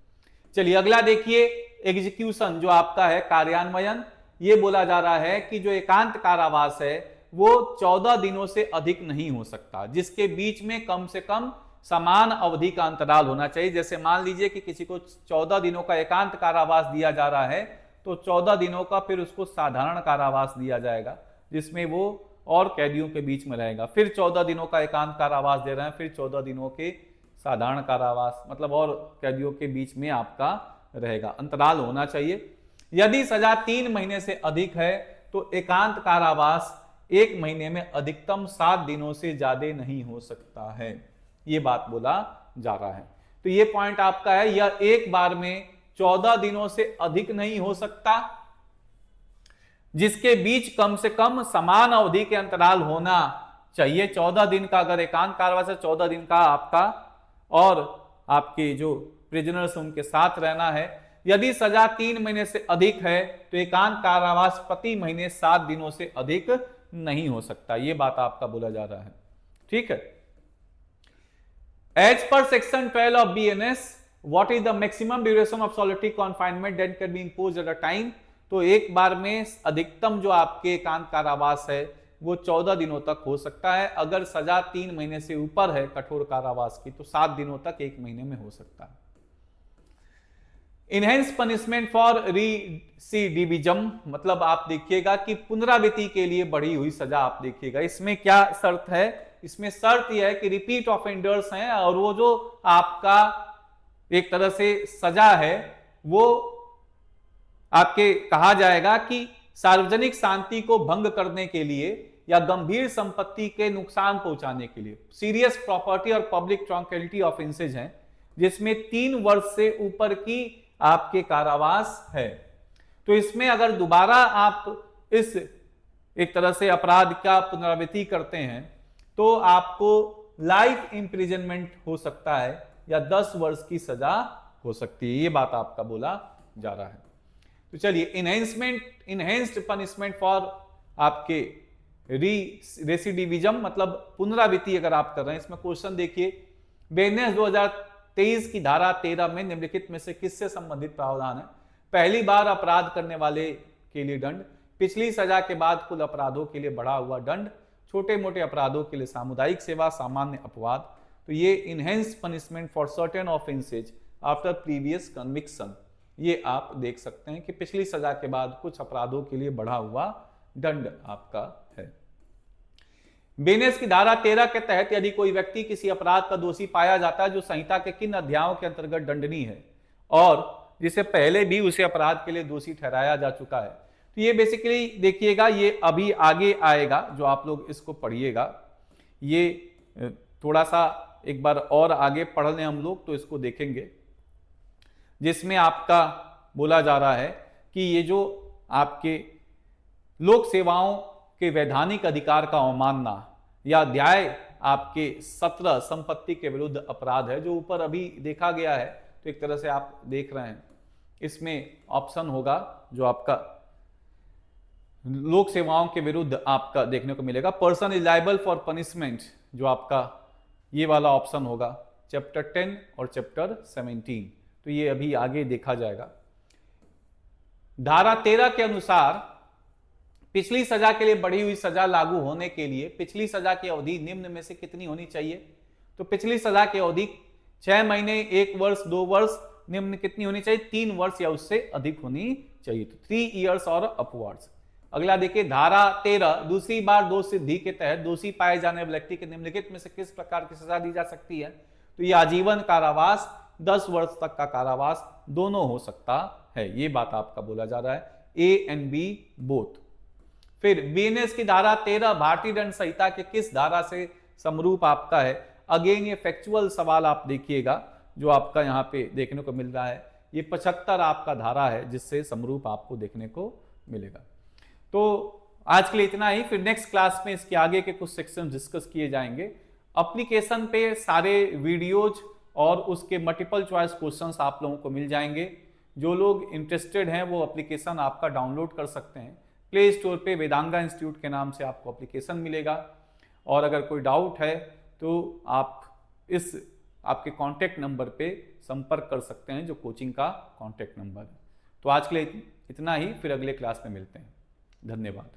चलिए अगला देखिए, एग्जीक्यूशन जो आपका है, कार्यान्वयन। ये बोला जा रहा है कि जो एकांत कारावास है वो 14 दिनों से अधिक नहीं हो सकता, जिसके बीच में कम से कम समान अवधि का अंतराल होना चाहिए। जैसे मान लीजिए कि किसी को 14 दिनों का एकांत कारावास दिया जा रहा है तो 14 दिनों का फिर उसको साधारण कारावास दिया जाएगा जिसमें वो और कैदियों के बीच में रहेगा। फिर 14 दिनों का एकांत कारावास दे रहे हैं, फिर 14 दिनों के साधारण कारावास, मतलब और कैदियों के बीच में आपका रहेगा, अंतराल होना चाहिए। यदि सजा 3 महीने से अधिक है तो एकांत कारावास 1 महीने में अधिकतम 7 दिनों से ज्यादा नहीं हो सकता है। यह बात बोला जा रहा है। तो ये पॉइंट आपका है, यह एक बार में 14 दिनों से अधिक नहीं हो सकता, जिसके बीच कम से कम समान अवधि के अंतराल होना चाहिए। 14 दिन का अगर एकांत कारावास है, 14 दिन का आपका और आपके जो प्रिजनर्स उनके साथ रहना है। यदि सजा 3 महीने से अधिक है तो एकांत कारावास प्रति महीने 7 दिनों से अधिक नहीं हो सकता। यह बात आपका बोला जा रहा है। ठीक है। As per section 12 of BNS, what is the maximum duration of solitary confinement that can be imposed at a time? तो एक बार में अधिकतम जो आपके एकांत कारावास है वो 14 दिनों तक हो सकता है। अगर सजा 3 महीने से ऊपर है कठोर कारावास की तो 7 दिनों तक 1 महीने में हो सकता है। इनहेंस पनिशमेंट फॉर रिसिडिविज्म, मतलब आप देखिएगा कि पुनरावृत्ति के लिए बढ़ी हुई सजा। आप देखिएगा इसमें क्या शर्त है इसमें शर्त यह है कि रिपीट ऑफेंडर्स हैं और वो जो आपका एक तरह से सजा है वो आपके कहा जाएगा कि सार्वजनिक शांति को भंग करने के लिए या गंभीर संपत्ति के नुकसान पहुंचाने के लिए, सीरियस प्रॉपर्टी और पब्लिक ट्रंक्विलिटी ऑफेंसेज हैं जिसमें 3 वर्ष से ऊपर की आपके कारावास है। तो इसमें अगर दोबारा आप इस एक तरह से अपराध का पुनरावृत्ति करते हैं तो आपको लाइफ इंप्रिजनमेंट हो सकता है या 10 वर्ष की सजा हो सकती है। ये बात आपका बोला जा रहा है। तो चलिए, इनहेंस्ड पनिशमेंट फॉर आपके रेसिडिविज्म मतलब पुनरावृत्ति अगर आप कर रहे हैं, इसमें क्वेश्चन देखिए, बीएनएस 2023 की धारा 13 में निम्नलिखित में से किससे संबंधित प्रावधान है? पहली बार अपराध करने वाले के लिए दंड, पिछली सजा के बाद कुल अपराधों के लिए बढ़ा हुआ दंड, छोटे मोटे अपराधों के लिए सामुदायिक सेवा, सामान्य अपवाद। तो ये enhanced punishment for certain offences after previous conviction, ये आप देख सकते हैं कि पिछली सजा के बाद कुछ अपराधों के लिए बढ़ा हुआ दंड आपका है। बीएनएस की धारा 13 के तहत यदि कोई व्यक्ति किसी अपराध का दोषी पाया जाता है जो संहिता के किन अध्यायों के अंतर्गत दंडनीय है और जिसे पहले भी उसे अपराध के लिए दोषी ठहराया जा चुका है, तो ये बेसिकली देखिएगा, ये अभी आगे आएगा जो आप लोग इसको पढ़िएगा। ये थोड़ा सा एक बार और आगे पढ़ लें हम लोग तो इसको देखेंगे, जिसमें आपका बोला जा रहा है कि ये जो आपके लोक सेवाओं के वैधानिक अधिकार का अवमानना या अध्याय आपके 17 संपत्ति के विरुद्ध अपराध है, जो ऊपर अभी देखा गया है। तो एक तरह से आप देख रहे हैं, इसमें ऑप्शन होगा जो आपका लोक सेवाओं के विरुद्ध आपका देखने को मिलेगा, person is liable for punishment, जो आपका ये वाला ऑप्शन होगा चैप्टर 10 और चैप्टर 17। तो ये अभी आगे देखा जाएगा। धारा 13 के अनुसार पिछली सजा के लिए बढ़ी हुई सजा लागू होने के लिए पिछली सजा की अवधि निम्न में से कितनी होनी चाहिए? तो पिछली सजा की अवधि 6 महीने, 1 वर्ष, 2 वर्ष, निम्न कितनी होनी चाहिए? 3 वर्ष या उससे अधिक होनी चाहिए। तो 3 ईयर्स और अपवर्ड्स। अगला देखिए, धारा 13, दूसरी बार दोष सिद्धि के तहत दोषी पाए जाने वाले व्यक्ति के निम्नलिखित में से किस प्रकार की सजा दी जा सकती है? तो ये आजीवन कारावास, 10 वर्ष तक का कारावास दोनों हो सकता है। ये बात आपका बोला जा रहा है, ए एंड बी बोथ। फिर बीएनएस की धारा 13 भारतीय दंड संहिता के किस धारा से समरूप आपका है? अगेन ये फैक्चुअल सवाल आप देखिएगा जो आपका यहाँ पे देखने को मिल रहा है। ये 75 आपका धारा है जिससे समरूप आपको देखने को मिलेगा। तो आज के लिए इतना ही। फिर नेक्स्ट क्लास में इसके आगे के कुछ सेक्शन डिस्कस किए जाएंगे। एप्लीकेशन पे सारे वीडियोज और उसके मल्टीपल चॉइस क्वेश्चंस आप लोगों को मिल जाएंगे। जो लोग इंटरेस्टेड हैं वो एप्लीकेशन आपका डाउनलोड कर सकते हैं। प्ले स्टोर पे वेदांगा इंस्टीट्यूट के नाम से आपको एप्लीकेशन मिलेगा। और अगर कोई डाउट है तो आप इस आपके कॉन्टैक्ट नंबर पे संपर्क कर सकते हैं जो कोचिंग का कॉन्टैक्ट नंबर है। तो आज के लिए इतना ही, फिर अगले क्लास में मिलते हैं। धन्यवाद।